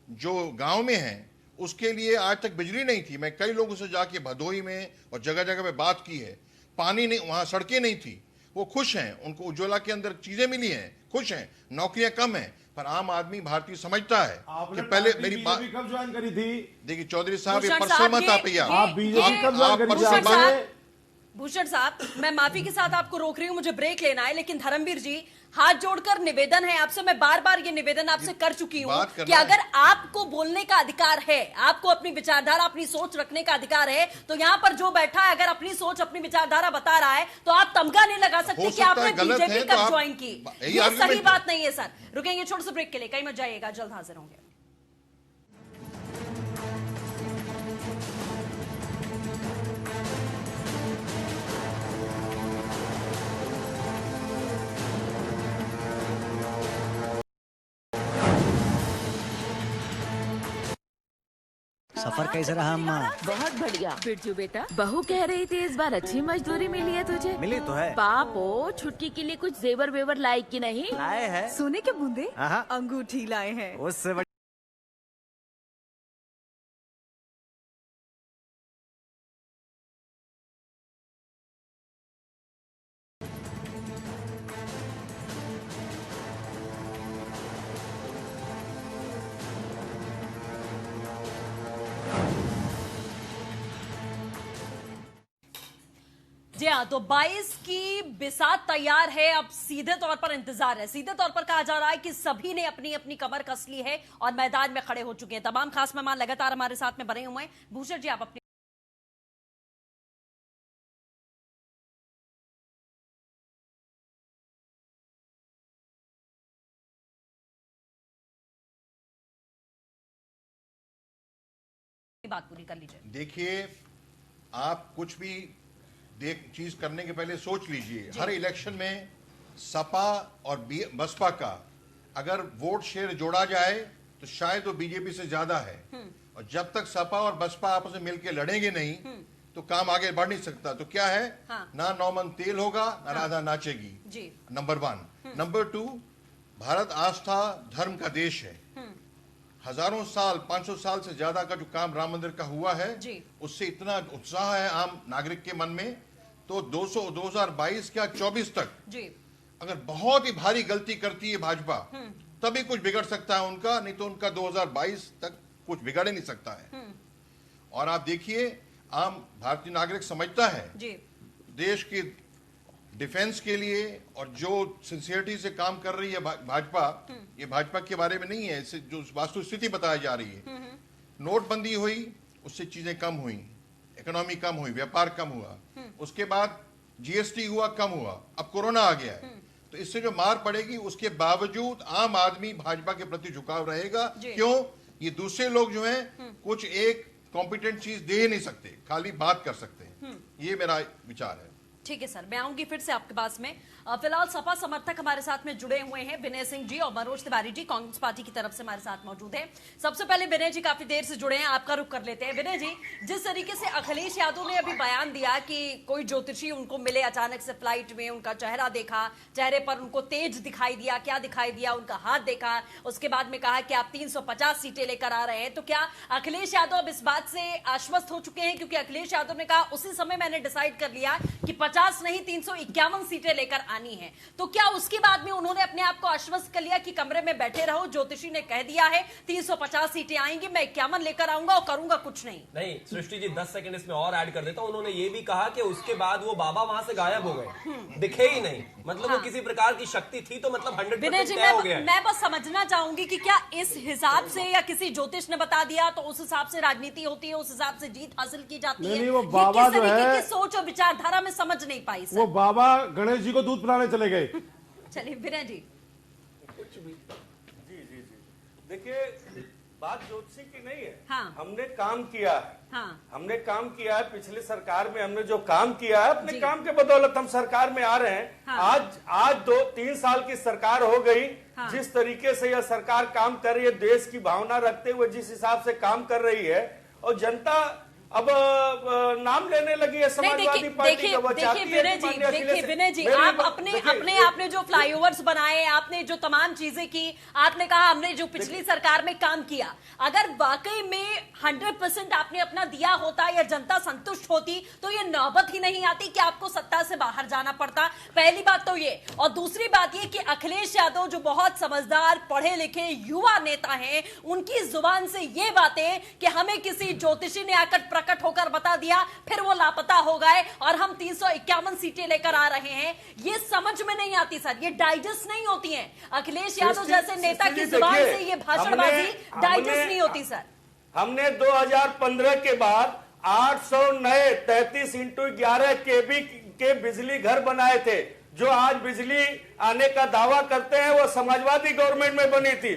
जो गांव में है, उसके लिए आज तक बिजली नहीं थी। मैं कई लोगों से जाके भदोही में और जगह जगह पे बात की है, पानी नहीं, वहां सड़कें नहीं थी। वो खुश हैं, उनको उज्ज्वला के अंदर चीजें मिली हैं, खुश हैं। नौकरियां कम हैं, पर आम आदमी भारतीय समझता है कि पहले मेरी बात कब ज्वाइन करी थी? देखिए चौधरी साहब, ये पर्सनल मत आप भूषण साहब, मैं माफी के साथ आपको रोक रही हूं, मुझे ब्रेक लेना है। लेकिन धर्मवीर जी, हाथ जोड़कर निवेदन है आपसे, मैं बार बार ये निवेदन आपसे कर चुकी हूं कि अगर आपको बोलने का अधिकार है, आपको अपनी विचारधारा, अपनी सोच रखने का अधिकार है, तो यहाँ पर जो बैठा है अगर अपनी सोच, अपनी विचारधारा बता रहा है, तो आप तमगा नहीं लगा सकते कि आपने बीजेपी कब ज्वाइन की। ये सही बात नहीं है सर। रुकेंगे छोटे से ब्रेक के लिए, कहीं मत जाइएगा, जल्द हाजिर होंगे। सफर कैसे रहा अम्मा? बहुत बढ़िया। बिरजू बेटा, बहू कह रही थी इस बार अच्छी मजदूरी मिली है तुझे। मिली तो है। पापो, छुटकी के लिए कुछ जेवर वेवर लाए कि नहीं? लाए हैं। सोने के बूंदे, हाँ। अंगूठी लाए हैं। उससे जी हाँ, तो 22 की बिसात तैयार है। अब सीधे तौर पर इंतजार है, सीधे तौर पर कहा जा रहा है कि सभी ने अपनी अपनी कमर कस ली है और मैदान में खड़े हो चुके हैं। तमाम खास मेहमान लगातार हमारे साथ में बने हुए हैं। भूषण जी, आप अपनी बात पूरी कर लीजिए। देखिए, आप कुछ भी चीज करने के पहले सोच लीजिए। हर इलेक्शन में सपा और बसपा का अगर वोट शेयर जोड़ा जाए तो शायद वो बीजेपी से ज्यादा है, और जब तक सपा और बसपा आपस में मिलकर लड़ेंगे नहीं तो काम आगे बढ़ नहीं सकता। तो क्या है, ना 9 मन तेल होगा, ना राधा नाचेगी। नंबर 1। नंबर 2, भारत आस्था धर्म का देश है। हजारों साल 500 साल से ज्यादा का जो काम राम मंदिर का हुआ है जी। उससे इतना उत्साह है आम नागरिक के मन में, तो 2022 क्या 24 तक जी अगर बहुत ही भारी गलती करती है भाजपा तभी कुछ बिगड़ सकता है उनका, नहीं तो उनका 2022 तक कुछ बिगड़ ही नहीं सकता है। और आप देखिए आम भारतीय नागरिक समझता है जी देश की डिफेंस के लिए और जो सिंसियरिटी से काम कर रही है भाजपा, ये भाजपा के बारे में नहीं है, इससे जो वास्तुस्थिति बताई जा रही है। नोटबंदी हुई उससे चीजें कम हुई, इकोनॉमी कम हुई, व्यापार कम हुआ, उसके बाद जीएसटी हुआ कम हुआ, अब कोरोना आ गया है, तो इससे जो मार पड़ेगी उसके बावजूद आम आदमी भाजपा के प्रति झुकाव रहेगा। क्यों? ये दूसरे लोग जो हैं कुछ एक कॉम्पिटेंट चीज दे ही नहीं सकते, खाली बात कर सकते हैं। ये मेरा विचार है। ठीक है सर, मैं आऊंगी फिर से आपके पास में। फिलहाल सपा समर्थक हमारे साथ में जुड़े हुए हैं, विनय सिंह जी और मनोज तिवारी जी कांग्रेस पार्टी की तरफ से हमारे साथ मौजूद हैं। सबसे पहले विनय जी काफी देर से जुड़े हैं, आपका रुख कर लेते हैं। विनय जी, जिस तरीके से अखिलेश यादव ने अभी बयान दिया कि कोई ज्योतिषी उनको मिले अचानक से फ्लाइट में, उनका चेहरा देखा, चेहरे पर उनको तेज दिखाई दिया, क्या दिखाई दिया, उनका हाथ देखा, उसके बाद में कहा कि आप 350 सीटें लेकर आ रहे हैं, तो क्या अखिलेश यादव अब इस बात से आश्वस्त हो चुके हैं? क्योंकि अखिलेश यादव ने कहा उसी समय मैंने डिसाइड कर लिया कि 50 नहीं 351 सीटें लेकर आनी है, तो क्या उसके बाद में उन्होंने अपने आप को आश्वस्त कर लिया कि कमरे में बैठे रहो, ज्योतिषी ने कह दिया है 350 सीटें आएंगी, मैं 51 लेकर आऊंगा और करूंगा कुछ नहीं? नहीं सृष्टि जी, 10 सेकंड इसमें और ऐड कर देता हूं। उन्होंने ये भी कहा कि उसके बाद वो बाबा वहां से गायब हो गए, दिखे ही नहीं, मतलब वो किसी प्रकार की शक्ति थी तो मतलब 100% तय हो गया। मैं बस समझना चाहूंगी कि क्या इस हिसाब से या किसी ज्योतिष ने बता दिया तो उस हिसाब से राजनीति होती है, उस हिसाब से जीत हासिल की जाती है? नहीं, वो बाबा जो है सोच और विचारधारा में समझ नहीं पाई सर। वो बाबा गणेश जी को दूध पिलाने चले गए। चलिए विनय जी। कुछ भी जी जी जी देखिए, बात ज्योतिषी की नहीं है। हाँ। हमने काम किया है। हाँ। हमने काम किया है, पिछले सरकार में हमने जो काम किया है अपने काम के बदौलत हम सरकार में आ रहे हैं। हाँ। आज 2-3 साल की सरकार हो गई। हाँ। जिस तरीके से यह सरकार काम कर रही है, देश की भावना रखते हुए जिस हिसाब से काम कर रही है, और जनता अब नाम लेने लगी है समाजवादी पार्टी का। देखिए विनय जी, आप अपने आपने जो फ्लाईओवर्स बनाए, आपने जो तमाम चीजें की, आपने कहा हमने जो पिछली सरकार में काम किया, अगर वाकई में 100% आपने अपना दिया होता या जनता संतुष्ट होती तो ये नौबत ही नहीं आती कि आपको सत्ता से बाहर जाना पड़ता। पहली बात तो ये, और दूसरी बात ये कि अखिलेश यादव जो बहुत समझदार पढ़े लिखे युवा नेता हैं, उनकी जुबान से ये बातें कि हमें किसी ज्योतिषी ने आकर प्रकट होकर बता दिया, फिर वो लापता हो गए और हम 351 सीटें लेकर आ रहे हैं, ये समझ में नहीं आती सर, ये डाइजेस्ट नहीं होती हैं। अखिलेश यादव जैसे नेता की जुबान से ये भाषणबाजी डाइजेस्ट नहीं होती सर। हमने 2015 के बाद 800 नए 33x11 केवी के बिजली घर बनाए थे। जो आज बिजली आने का दावा करते हैं वो समाजवादी गवर्नमेंट में बनी थी।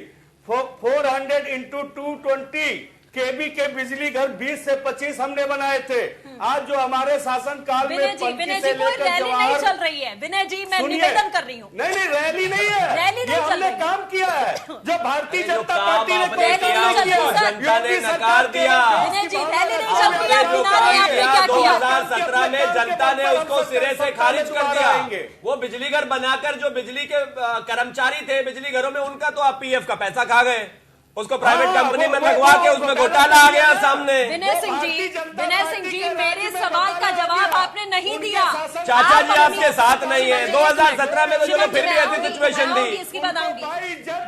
400x220 केबी के बिजली घर 20 से 25 हमने बनाए थे। आज जो हमारे शासन काल में विनय जी कोई रैली नहीं चल रही है। विनय जी मैं निवेदन कर रही हूँ। नहीं रैली नहीं है, रैली नहीं हमने काम किया है जो भारतीय जनता पार्टी ने जनता ने नकार दिया। विनय जी रैली नहीं चल रही है, 2017 में जनता ने उसको सिरे से खारिज कर दिया। वो बिजली घर बनाकर जो बिजली के कर्मचारी थे बिजली घरों में, उनका तो आप पीएफ का पैसा खा गए, उसको प्राइवेट कंपनी में लगवा के उसमें घोटाला आ गया सामने। विनय सिंह जी मेरे सवाल का जवाब आपने नहीं दिया। चाचा जी आपके साथ नहीं है। 2017 में तो चलो फिर भी ऐसी सिचुएशन थी। इसकी बात आऊंगी।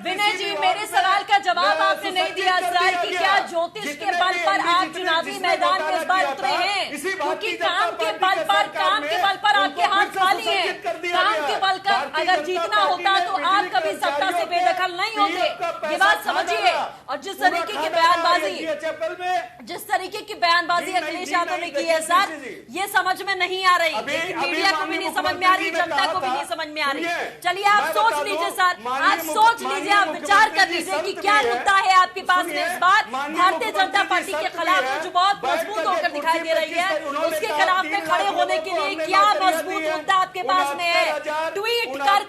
विनय जी मेरे सवाल का जवाब आपने नहीं दिया सर कि क्या ज्योतिष के बल पर आप चुनावी मैदान में इस बार उतरे हैं? क्योंकि काम के बल पर आपके हाथ खाली है। काम के बल पर अगर जीतना होता तो आप कभी सत्ता से बेदखल नहीं होते, ये बात समझिए। और जिस तरीके की बयानबाजी अखिलेश यादव ने की है सर, ये समझ में नहीं आ रही, मीडिया को भी नहीं समझ में आ रही, जनता को भी नहीं समझ में आ रही। चलिए आप सोच लीजिए सर, आप सोच लीजिए, आप विचार कर लीजिए कि क्या मुद्दा है आपके पास में इस बार भारतीय जनता पार्टी के खिलाफ जो बहुत मजबूत होकर दिखाई दे रही है, उसके खिलाफ में खड़े होने के लिए क्या मजबूत मुद्दा आपके पास में है? ट्वीट कर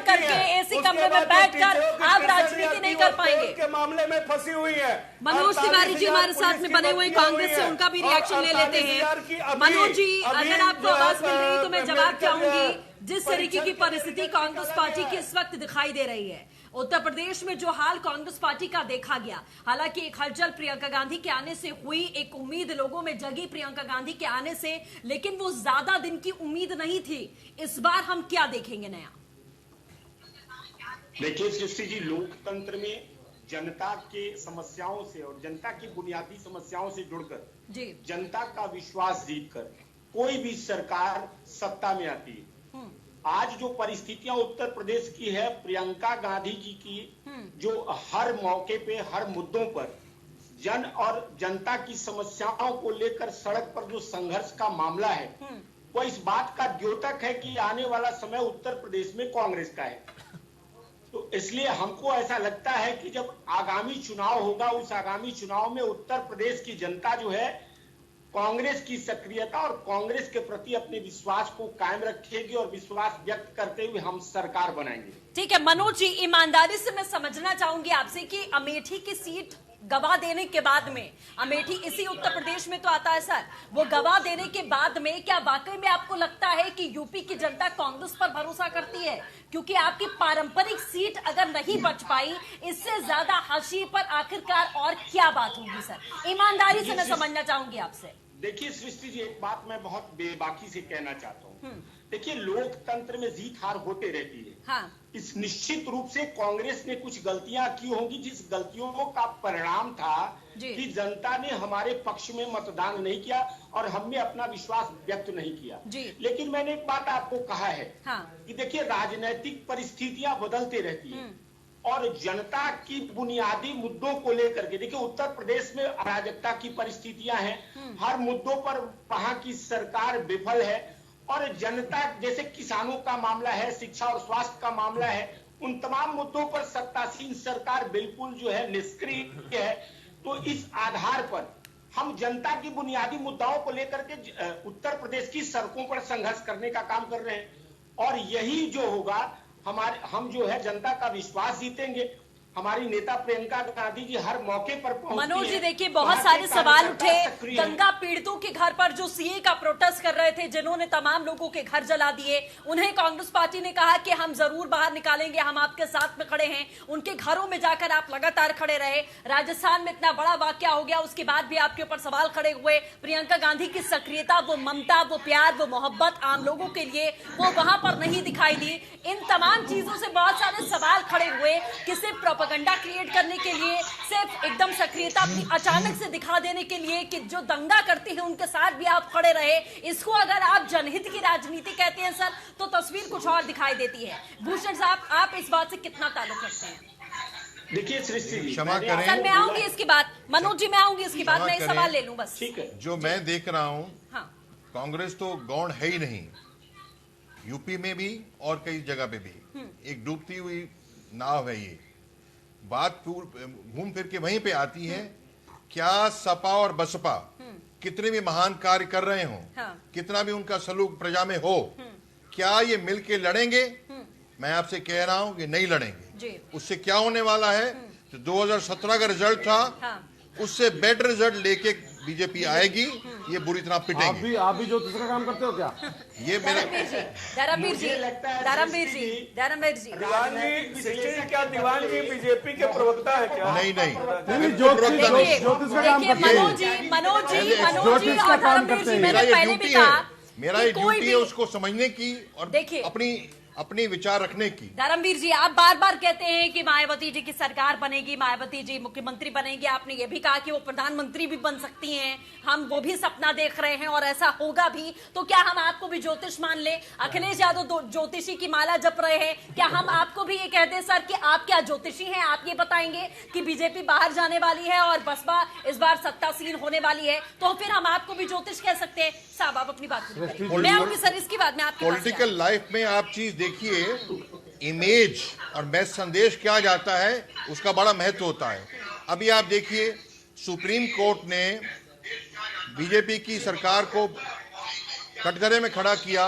करके एसी कमरे में बैठकर आप राजनीति नहीं कर पाएंगे। के मामले में फंसी हुई है। मनोज तिवारी जी हमारे साथ में बने हुए कांग्रेस से, उनका भी रिएक्शन ले लेते हैं। मनोज जी अगर आपको आवाज मिल रही तो मैं जवाब चाहूंगी। जिस तरीके की परिस्थिति कांग्रेस पार्टी की इस वक्त दिखाई दे रही है, उत्तर प्रदेश में जो हाल कांग्रेस पार्टी का देखा गया, हालांकि एक हलचल प्रियंका गांधी के आने से हुई, एक उम्मीद लोगों में जगी प्रियंका गांधी के आने से, लेकिन वो ज्यादा दिन की उम्मीद नहीं थी। इस बार हम क्या देखेंगे नया? देखिए सृष्टि जी, लोकतंत्र में जनता के समस्याओं से और जनता की बुनियादी समस्याओं से जुड़कर जी जनता का विश्वास जीतकर कोई भी सरकार सत्ता में आती है। आज जो परिस्थितियां उत्तर प्रदेश की है, प्रियंका गांधी जी की जो हर मौके पे हर मुद्दों पर जन और जनता की समस्याओं को लेकर सड़क पर जो संघर्ष का मामला है, वो इस बात का द्योतक है कि आने वाला समय उत्तर प्रदेश में कांग्रेस का है। तो इसलिए हमको ऐसा लगता है कि जब आगामी चुनाव होगा, उस आगामी चुनाव में उत्तर प्रदेश की जनता जो है कांग्रेस की सक्रियता और कांग्रेस के प्रति अपने विश्वास को कायम रखेगी और विश्वास व्यक्त करते हुए हम सरकार बनाएंगे। ठीक है मनोज जी, ईमानदारी से मैं समझना चाहूंगी आपसे कि अमेठी की सीट गवा देने के बाद में, अमेठी इसी उत्तर प्रदेश में तो आता है सर, वो गवा देने के बाद में क्या वाकई में आपको लगता है कि यूपी की जनता कांग्रेस पर भरोसा करती है? क्योंकि आपकी पारंपरिक सीट अगर नहीं बच पाई, इससे ज्यादा हंसी पर आखिरकार और क्या बात होगी सर? ईमानदारी से मैं समझना चाहूंगी आपसे। देखिए सृष्टि जी, एक बात मैं बहुत बेबाकी से कहना चाहता हूँ। देखिए, लोकतंत्र में जीत हार होते रहती है। हाँ। इस निश्चित रूप से कांग्रेस ने कुछ गलतियां की होंगी, जिस गलतियों का परिणाम था कि जनता ने हमारे पक्ष में मतदान नहीं किया और हमने अपना विश्वास व्यक्त नहीं किया। लेकिन मैंने एक बात आपको कहा है कि देखिए, राजनीतिक परिस्थितियां बदलते रहती है और जनता की बुनियादी मुद्दों को लेकर के, देखिए उत्तर प्रदेश में अराजकता की परिस्थितियां हैं, हर मुद्दों पर वहां की सरकार विफल है और जनता, जैसे किसानों का मामला है, शिक्षा और स्वास्थ्य का मामला है, उन तमाम मुद्दों पर सत्तासीन सरकार बिल्कुल जो है निष्क्रिय है। तो इस आधार पर हम जनता की बुनियादी मुद्दाओं को लेकर के उत्तर प्रदेश की सड़कों पर संघर्ष करने का काम कर रहे हैं और यही जो होगा, हम जो है जनता का विश्वास जीतेंगे। हमारी नेता प्रियंका गांधी जी हर मौके पर पहुंचती मनोज जी, देखिए बहुत सारे सवाल उठे गंगा पीड़ितों के घर पर जो सीए का प्रोटेस्ट कर रहे थे, जिन्होंने तमाम लोगों के घर जला दिए, उन्हें कांग्रेस पार्टी ने कहा कि हम जरूर बाहर निकालेंगे, हम आपके साथ में खड़े हैं। उनके घरों में जाकर आप लगातार खड़े रहे। राजस्थान में इतना बड़ा वाकया हो गया, उसके बाद भी आपके ऊपर सवाल खड़े हुए। प्रियंका गांधी की सक्रियता, वो ममता, वो प्यार, वो मोहब्बत आम लोगों के लिए, वो वहां पर नहीं दिखाई दी। इन तमाम चीजों से बहुत सारे सवाल खड़े हुए कि सिर्फ प्रोपेगेंडा क्रिएट करने के लिए, सिर्फ एकदम सक्रियता अपनी अचानक से दिखा देने के लिए कि जो दंगा करती है उनके साथ भी आप खड़े रहे, इसको अगर आप जनहित की राजनीति कहते हैं सर, तो तस्वीर कुछ और दिखाई देती है। भूषण साहब, आप इस बात से कितना ताल्लुक रखते हैं? देखिए सृष्टि, क्षमा करें सर, मैं आऊंगी इसके बाद, मनोज जी मैं आऊंगी इसके बाद, मैं सवाल ले लूं बस। ठीक है। जो मैं देख रहा हूं, हाँ। कांग्रेस तो गौण है ही नहीं, यूपी में भी और कई जगह पे भी एक डूबती हुई नाव है। ये बात घूम फिर के वहीं पे आती है, क्या सपा और बसपा कितने भी महान कार्य कर रहे हो, कितना भी उनका सलूक प्रजा में हो, क्या ये मिलके लड़ेंगे? मैं आपसे कह रहा हूं कि नहीं लड़ेंगे। उससे क्या होने वाला है, जो 2017 का रिजल्ट था, उससे बेटर रिजल्ट लेके बीजेपी आएगी। ये बुरी तरह पिटेंगे। आप भी ज्योतिष का काम करते हो क्या? ये मेरा धर्मवीर जी क्या दीवान जी बीजेपी के प्रवक्ता है क्या? नहीं ज्योतिष का काम करते हैं। मनोज जी और धर्मवीर जी, मैंने पहले भी कहा मेरा ये ड्यूटी है उसको समझने की और अपनी विचार रखने की। धर्मवीर जी, आप बार बार कहते हैं कि मायावती जी की सरकार बनेगी, मायावती जी मुख्यमंत्री बनेगी। आपने ये भी कहा कि वो प्रधानमंत्री भी बन सकती हैं, हम वो भी सपना देख रहे हैं और ऐसा होगा भी। तो क्या हम आपको भी ज्योतिष मान ले? अखिलेश यादव ज्योतिषी की माला जप रहे हैं, क्या हम आपको भी ये कह दें सर कि आप क्या ज्योतिषी हैं? आप ये बताएंगे कि बीजेपी बाहर जाने वाली है और बसपा इस बार सत्तासीन होने वाली है, तो फिर हम आपको भी ज्योतिष कह सकते हैं? साहब, आप अपनी बात करें। मैं आऊंगी सर इसके बाद में। आपकी पॉलिटिकल लाइफ में आप चीज देखिए, इमेज और मैसेज संदेश क्या जाता है, उसका बड़ा महत्व होता है। अभी आप देखिए, सुप्रीम कोर्ट ने बीजेपी की सरकार को कटघरे में खड़ा किया।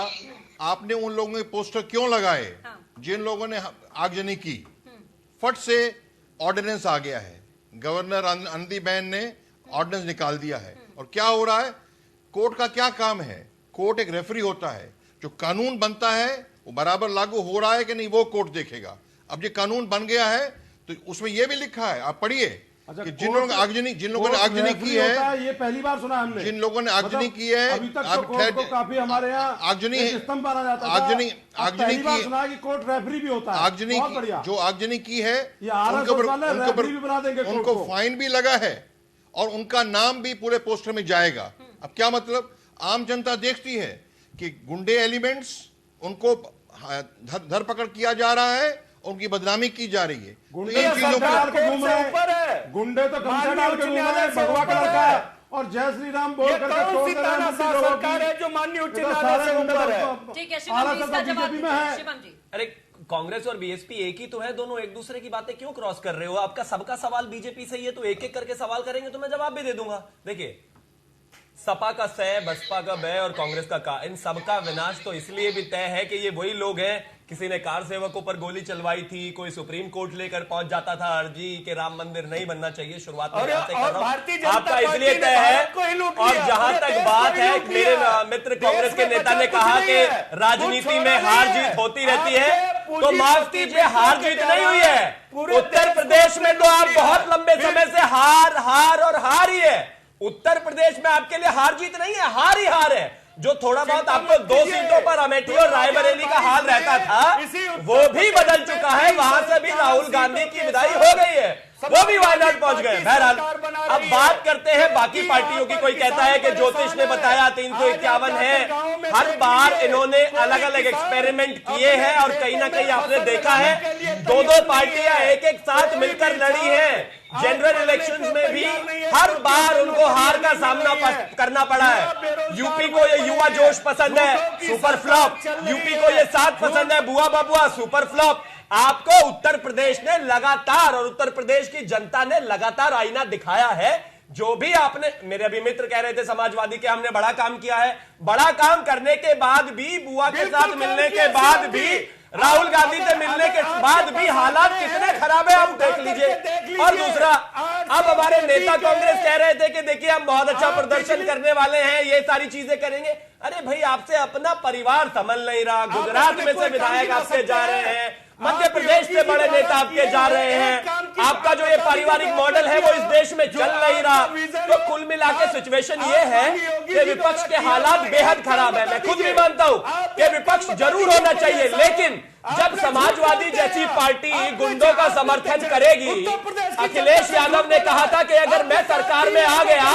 आपने उन लोगों के पोस्टर क्यों लगाए जिन लोगों ने आगजनी की? फट से ऑर्डिनेंस आ गया है, गवर्नर आनंदीबेन ने ऑर्डिनेंस निकाल दिया है। और क्या हो रहा है? कोर्ट का क्या काम है? कोर्ट एक रेफरी होता है, जो कानून बनता है वो बराबर लागू हो रहा है कि नहीं, वो कोर्ट देखेगा। अब ये कानून बन गया है तो उसमें ये भी लिखा है, आप पढ़िए कि जिन लोगों ने आगजनी की है, ये पहली बार सुना हमने, जिन लोगों ने आगजनी की है, अभी तक तो कोर्ट को काफी हमारे यहाँ आगजनी स्तंभ माना जाता था, आगजनी पहली बार सुना कि कोर्ट रेफरी भी होता है। आगजनी जो आगजनी की है उनको उनको फाइन भी लगा है और उनका नाम भी पूरे पोस्टर में जाएगा। अब क्या मतलब, आम जनता देखती है कि गुंडे एलिमेंट्स उनको धरपकड़ किया जा रहा है, उनकी बदनामी की जा रही है। गुंडे गुंडे तो गमछा डाल के घूम रहे हैं, भगवा कलर का है और जय श्री राम बोल करके सरकार है जो माननीय उच्च न्यायालय से ऊपर है। ठीक है शिवम जी, इसका जवाब दीजिए शिवम जी। अरे कांग्रेस और बीएसपी एक ही तो है, दोनों एक दूसरे की बातें क्यों क्रॉस कर रहे हो? आपका सबका सवाल बीजेपी से ही है तो एक एक करके सवाल करेंगे तो मैं जवाब भी दे दूंगा। देखिए, सपा का स, बसपा का ब और कांग्रेस का का, इन सबका विनाश तो इसलिए भी तय है कि ये वही लोग हैं, किसी ने कार सेवकों पर गोली चलवाई थी, कोई सुप्रीम कोर्ट लेकर पहुंच जाता था अर्जी कि राम मंदिर नहीं बनना चाहिए, शुरुआत में आपका इसलिए तय है। और जहां तक बात है, मेरे मित्र कांग्रेस के नेता ने कहा कि राजनीति में हार जीत होती रहती है, तो माफ कीजिए, हार जीत नहीं हुई है। उत्तर प्रदेश में तो आप बहुत लंबे समय से हार ही है। उत्तर प्रदेश में आपके लिए हार जीत नहीं है, हार ही हार है। जो थोड़ा बहुत आपको 2 सीटों पर अमेठी और रायबरेली का हाल रहता था, वो भी बदल चुका है। वहां से भी राहुल गांधी की विदाई हो गई है, वो भी वायनाड पहुंच गए। बहरहाल अब बात करते हैं बाकी पार्टियों की। कोई कहता है कि ज्योतिष ने बताया 351 है। हर बार इन्होंने अलग अलग एक्सपेरिमेंट किए हैं और कहीं ना कहीं आपने देखा है 2-2 पार्टियां एक साथ मिलकर लड़ी हैं। जनरल इलेक्शंस में भी हर बार उनको हार का सामना करना पड़ा है। यूपी को ये युवा जोश पसंद है, सुपर फ्लॉप। यूपी को ये साथ पसंद है, बुआ बबुआ, सुपर फ्लॉप। आपको उत्तर प्रदेश ने लगातार और उत्तर प्रदेश की जनता ने लगातार आईना दिखाया है। जो भी आपने, मेरे अभी मित्र कह रहे थे समाजवादी के, हमने बड़ा काम किया है। बड़ा काम करने के बाद भी, बुआ के साथ मिलने के बाद भी, राहुल गांधी से मिलने के बाद भी हालात कितने खराब है आप देख लीजिए। और दूसरा, अब हमारे नेता कांग्रेस कह रहे थे कि देखिए हम बहुत अच्छा प्रदर्शन करने वाले हैं, ये सारी चीजें करेंगे। अरे भाई, आपसे अपना परिवार संभल नहीं रहा। गुजरात में से विधायक आपके जा रहे हैं, मध्य प्रदेश से बड़े नेता आपके जा रहे हैं। आपका जो ये पारिवारिक मॉडल है वो इस देश में चल नहीं रहा। तो कुल मिला के सिचुएशन ये है कि विपक्ष के हालात बेहद खराब है। मैं खुद भी मानता हूं कि विपक्ष जरूर होना चाहिए, लेकिन जब समाजवादी जैसी पार्टी गुंडों का समर्थन करेगी, अखिलेश यादव ने कहा था कि अगर मैं सरकार में आ गया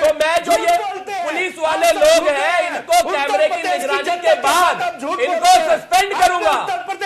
तो मैं जो ये पुलिस वाले लोग हैं इनको कैमरे की निगरानी के बाद इनको सस्पेंड करूंगा।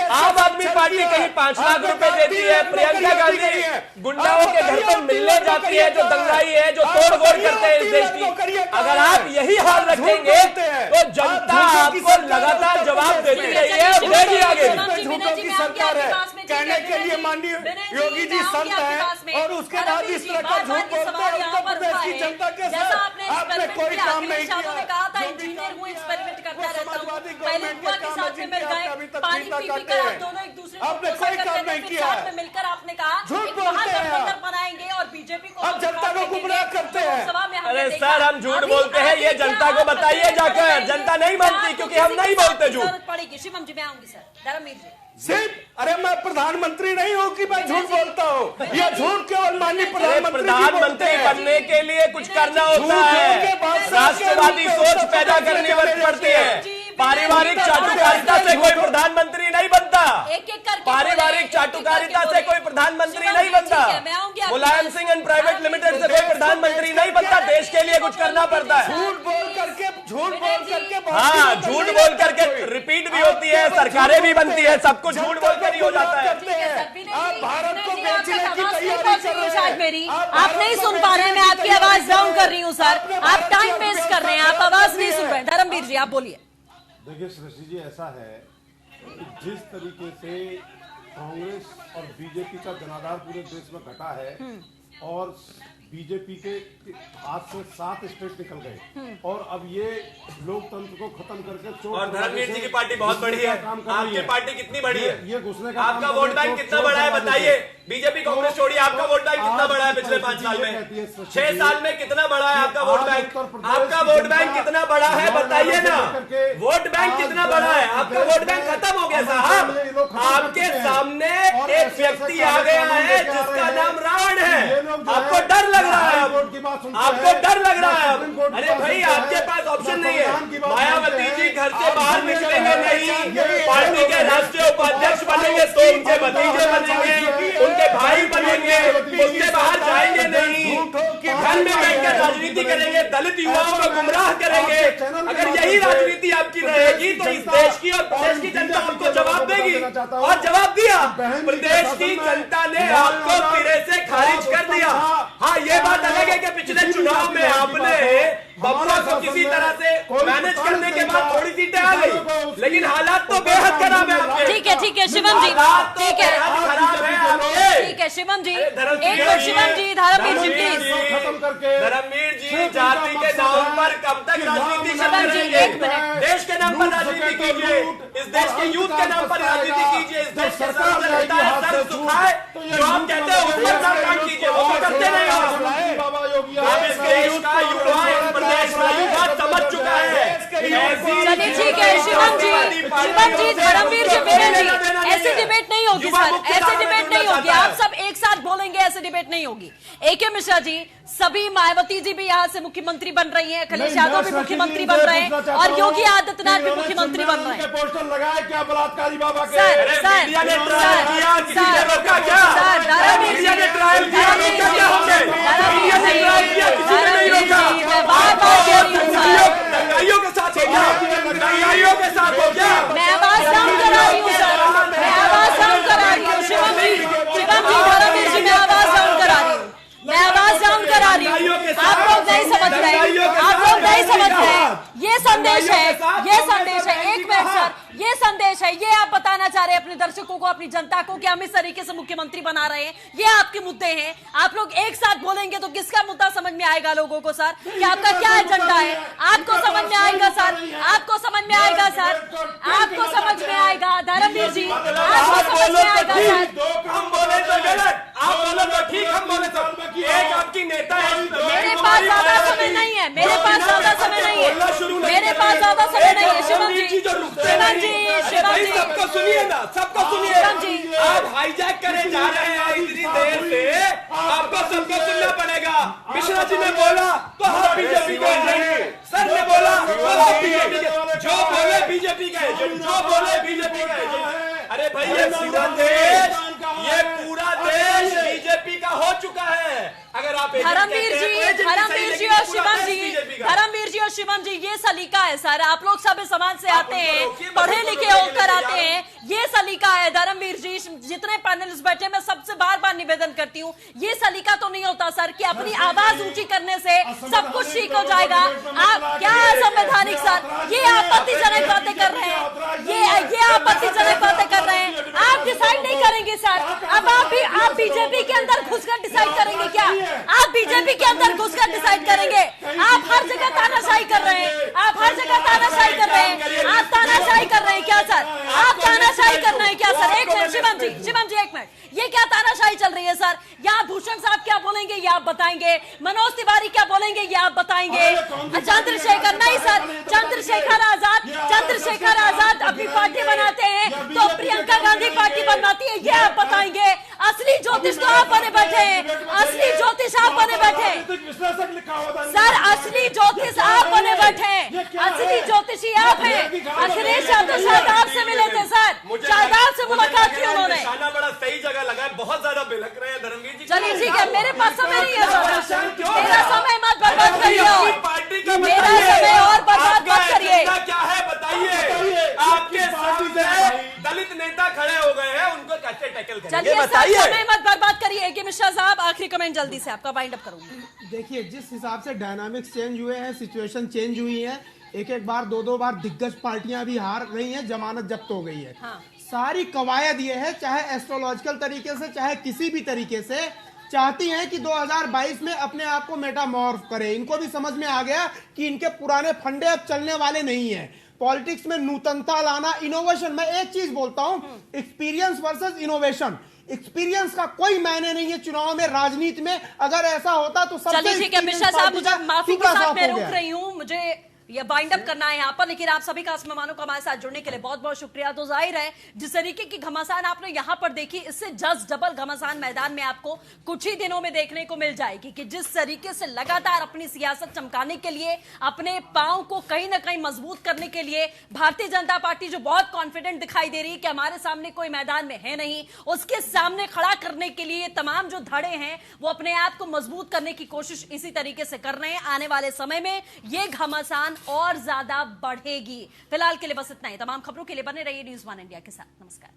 आम आदमी पार्टी कहीं 5 लाख रुपए देती है, प्रियंका गांधी गुंडाओं के घर पर मिलने जाती है, जो दंगाई है, जो तोड़फोड़ करते हैं इस देश की। अगर आप यही हाल रखेंगे तो जनता आपको लगातार जवाब देती रही है और देगी आगे। झूठों की सरकार है, कहने के लिए माननीय योगी जी संत है और उसके बाद इस तरह का झूठ बोलते हैं उत्तर प्रदेश की जनता के साथ। आपने कोई काम नहीं किया। कहा था इंजीनियर हूँ, एक्सपेरिमेंट करता रहता हूँ, पहले बुआ के साथ में मिल गए, पानी पी कर आप दोनों एक दूसरे आपने कोई काम नहीं किया। साथ में मिलकर आपने कहा झूठ बोलते हैं, बनाएंगे और बीजेपी को अब जनता को गुमराह करते हैं। अरे सर, हम झूठ बोलते हैं, ये जनता को बताइए जाकर। जनता नहीं मानती क्योंकि हम नहीं बोलते झूठ। पड़ेगी। शिवम जी मैं आऊंगी सर, धर्मवीर जी। सिर्फ, अरे मैं प्रधानमंत्री नहीं हूँ कि मैं झूठ बोलता हूँ। ये झूठ केवल माननीय प्रधानमंत्री बनने के लिए कुछ करना होता है, राष्ट्रवादी सोच पैदा करनी पड़ती है। पारिवारिक चाटुकारिता से कोई प्रधानमंत्री नहीं बनता। पारिवारिक चाटुकारिता से कोई प्रधानमंत्री नहीं बनता। Mulayam Singh and private limited से कोई प्रधानमंत्री नहीं बनता। देश के लिए कुछ करना पड़ता है। झूठ बोल करके हाँ, झूठ बोल करके रिपीट भी होती है, सरकारें भी बनती है, सब कुछ झूठ बोल कर ही हो जाता है। आप भारत को बेचने की तैयारी कर रहे हैं। मेरी आप नहीं सुन पा रहे हैं, मैं आपकी आवाज डाउन कर रही हूँ सर। आप टाइम वेस्ट कर रहे हैं, आप आवाज नहीं सुन रहे हैं। धर्मवीर जी आप बोलिए। देखिए सृष्टि जी, ऐसा है कि जिस तरीके से कांग्रेस और बीजेपी का जनाधार पूरे देश में घटा है और बीजेपी के हाथ से 7 स्टेट निकल गए और अब ये लोकतंत्र को खत्म करके और धर्मवीर जी की पार्टी बहुत बड़ी है। आपकी पार्टी कितनी बड़ी है? ये घुसने का आपका वोट बैंक कितना बड़ा है बताइए। बीजेपी कांग्रेस छोड़िए, आपका वोट बैंक कितना बढ़ा है पिछले 5 साल में? 6 साल में कितना बढ़ा है आपका वोट बैंक? आपका वोट बैंक कितना बढ़ा है बताइए ना। वोट बैंक कितना बढ़ा है? आपका वोट बैंक खत्म हो गया साहब। आपके सामने एक व्यक्ति आ गया है जिसका नाम रावण है। आपको डर लग रहा है? आपको डर लग रहा है? अरे भाई, आपके पास ऑप्शन नहीं है। मायावती जी घर से बाहर निकलेंगे नहीं, पार्टी के राष्ट्रीय उपाध्यक्ष बनेंगे तो उनके भतीजे बनेंगे, उनके भाई बनेंगे, उसके बाहर जाएंगे नहीं, घर में बैठकर राजनीति करेंगे, दलित युवाओं को गुमराह करेंगे। अगर यही राजनीति आपकी रहेगी तो इस देश की और प्रदेश की जनता आपको जवाब देगी, और जवाब दिया। प्रदेश की जनता ने आपको सिरे से खारिज कर दिया। हाँ, ये बात अलग है कि पिछले चुनाव में आपने बबुआ को किसी तरह से मैनेज करने के बाद थोड़ी सीटें आ गई, लेकिन हालात तो बेहद खराब है आपके। ठीक है शिवम जी, ठीक है शिवम जी, एक मिनट शिवम जी, धर्मवीर जी प्लीज। धर्मवीर जी, जाति के नाम पर कब तक राजनीति करते रहेंगे? देश के नाम पर राजनीति कीजिए, इस देश के यूथ के नाम पर राजनीति कीजिए, इस देश के सर सुखाए जो आप कहते हैं उस पर काम कीजिए, वो तो करते नहीं आप। इस देश का युवा, प्रदेश का युवा समझ चुका है। चलिए ठीक है शिवम जी, धर्मवीर जी, विनय जी, ऐसी डिबेट नहीं होगी सर, ऐसी डिबेट नहीं होगी। आप सब एक साथ बोलेंगे, ऐसी डिबेट नहीं होगी। AK मिश्रा जी, सभी, मायावती जी भी यहाँ से मुख्यमंत्री बन रही हैं, अखिलेश यादव भी मुख्यमंत्री बन रहे हैं, और योगी आदित्यनाथ भी मुख्यमंत्री बन रहे हैं। पोस्टर लगाए क्या बलात्कारी बाबा के? दंगाइयों के साथ हो गया, दंगाइयों के साथ हो गया। मैं आवाज डाउन करा रही हूँ सर, मैं आवाज डाउन करा रही हूँ। शिवम जी, धर्मवीर जी, मैं आवाज डाउन करा रही हूँ, मैं आवाज डाउन करा रही हूँ। आप लोग नहीं समझ रहे, आप लोग नहीं समझ रहे। ये संदेश है, ये संदेश है। एक मिनट सर, ये संदेश है, ये आप बताना चाह रहे हैं अपने दर्शकों को, अपनी जनता को, कि हम इस तरीके से मुख्यमंत्री बना रहे हैं। ये आपके मुद्दे हैं। आप लोग एक साथ बोलेंगे तो किसका मुद्दा समझ में आएगा लोगों को सर, कि आपका क्या एजेंडा है? आपको समझ में आएगा सर, आपको समझ में आएगा सर, आपको समझ में आएगा। धर्मवीर जी, आपको समझ में आएगा सर। हम बोले तो गलत, आप बोले तो ठीक, हम बोले तो एक आपकी नेता है। मेरे पास ज्यादा समय नहीं है, मेरे पास ज्यादा समय नहीं है, मेरे पास ज्यादा समय नहीं है। शिवम जी, सबको सुनिए ना, सबको सुनिए। आप हाईजैक करे जा रहे हैं इतनी देर से, आपको सबको सुनना पड़ेगा। मिश्रा जी ने बोला तो हम बीजेपी के एजेंट, सर ने बोला तो हम बीजेपी के, जो बोले बीजेपी का एजेंट, जो बोले बीजेपी का एजेंट। अरे भाई, ये पूरा देश बीजेपी का हो चुका है। अगर आप धर्मवीर जी और शिवम जी, ये सलीका है सर। आप लोग सब इस समाज से आते हैं, पढ़े लिखे होकर आते हैं, ये सलीका है। धर्मवीर जी, जितने पैनलिस्ट बैठे, मैं सबसे बार बार निवेदन करती हूँ, ये सलीका तो नहीं होता सर कि अपनी आवाज ऊंची करने से सब कुछ ठीक हो जाएगा। आप क्या असंवैधानिक सर, ये आपत्तिजनक बातें कर रहे हैं, ये आपत्तिजनक बातें कर रहे हैं। आप डिसाइड नहीं करेंगे सर। अब आप बीजेपी के अंदर घुसकर डिसाइड करेंगे क्या? आप बीजेपी के अंदर घुसकर डिसाइड करेंगे? आप हर जगह तानाशाही कर रहे हैं, आप हर जगह तानाशाही कर रहे हैं, आप तानाशाही कर रहे हैं क्या सर? आप तानाशाही कर रहे हैं क्या सर? एक मिनट शिवम जी, एक मिनट, ये क्या तानाशाही चल रही है सर? यहाँ भूषण साहब क्या बोलेंगे ये आप बताएंगे, मनोज तिवारी क्या बोलेंगे ये आप बताएंगे, चंद्रशेखर नहीं सर, चंद्रशेखर आजाद अपनी पार्टी बनाते हैं तो प्रियंका गांधी पार्टी बनवाती है, ये आप बताएंगे। असली ज्योतिष तो आप बने बैठे हैं, असली ज्योतिष आप बने बैठे सर, असली ज्योतिष आप बने बैठे हैं, असली ज्योतिषी आप हैं। अखिलेश यादव शायद आपसे मिले थे सर, शायद आपसे मुलाकात की उन्होंने। बड़ा सही जगह लगा है, बहुत ज्यादा बिलक रहे हैं धर्मवीर जी। चलिए ठीक है, मेरे पास समय नहीं है सर, मेरा समय मत बर्बाद करिए, मेरा समय और बर्बाद मत करिए। क्या है बताइए, आपके सामने दलित नेता खड़े हो गए हैं, उनको कैसे टैकल करेंगे? चलिए सर, समय मत बर्बाद करिए। AK मिश्रा साहब, आखिरी कमेंट जल्दी से, आपका वाइंड अप करूंगी। देखिए, जिस हिसाब से डायनामिक्स चेंज हुए हैं, सिचुएशन चेंज हुई है, एक बार दो बार दिग्गज पार्टियां भी हार गई हैं, जमानत जब्त हो गई है। हाँ। सारी कवायद ये है, चाहे एस्ट्रोलॉजिकल तरीके से, चाहे किसी भी तरीके से, चाहती हैं कि 2022 में अपने आप को मेटामॉर्फ करें। इनको भी समझ में आ गया कि इनके पुराने फंडे अब चलने वाले नहीं है। पॉलिटिक्स में नूतनता लाना, इनोवेशन, मैं एक चीज बोलता हूं, एक्सपीरियंस वर्सेस इनोवेशन। एक्सपीरियंस का कोई मायने नहीं है चुनाव में, राजनीति में। अगर ऐसा होता तो चलिए ठीक है मिश्रा साहब, मुझे माफी के साथ मैं रोक रही हूँ, मुझे ये बाइंड अप करना है यहाँ पर, लेकिन आप सभी खास मेहमानों का हमारे साथ जुड़ने के लिए बहुत बहुत शुक्रिया। तो जाहिर है जिस तरीके की घमासान आपने यहाँ पर देखी, इससे जस्ट डबल घमासान मैदान में आपको कुछ ही दिनों में देखने को मिल जाएगी कि जिस तरीके से लगातार अपनी सियासत चमकाने के लिए, अपने पांव को कहीं ना कहीं मजबूत करने के लिए भारतीय जनता पार्टी जो बहुत कॉन्फिडेंट दिखाई दे रही है कि हमारे सामने कोई मैदान में है नहीं, उसके सामने खड़ा करने के लिए तमाम जो धड़े हैं वो अपने आप को मजबूत करने की कोशिश इसी तरीके से कर रहे हैं। आने वाले समय में ये घमासान और ज्यादा बढ़ेगी। फिलहाल के लिए बस इतना ही। तमाम खबरों के लिए बने रहिए न्यूज़ 1 इंडिया के साथ। नमस्कार।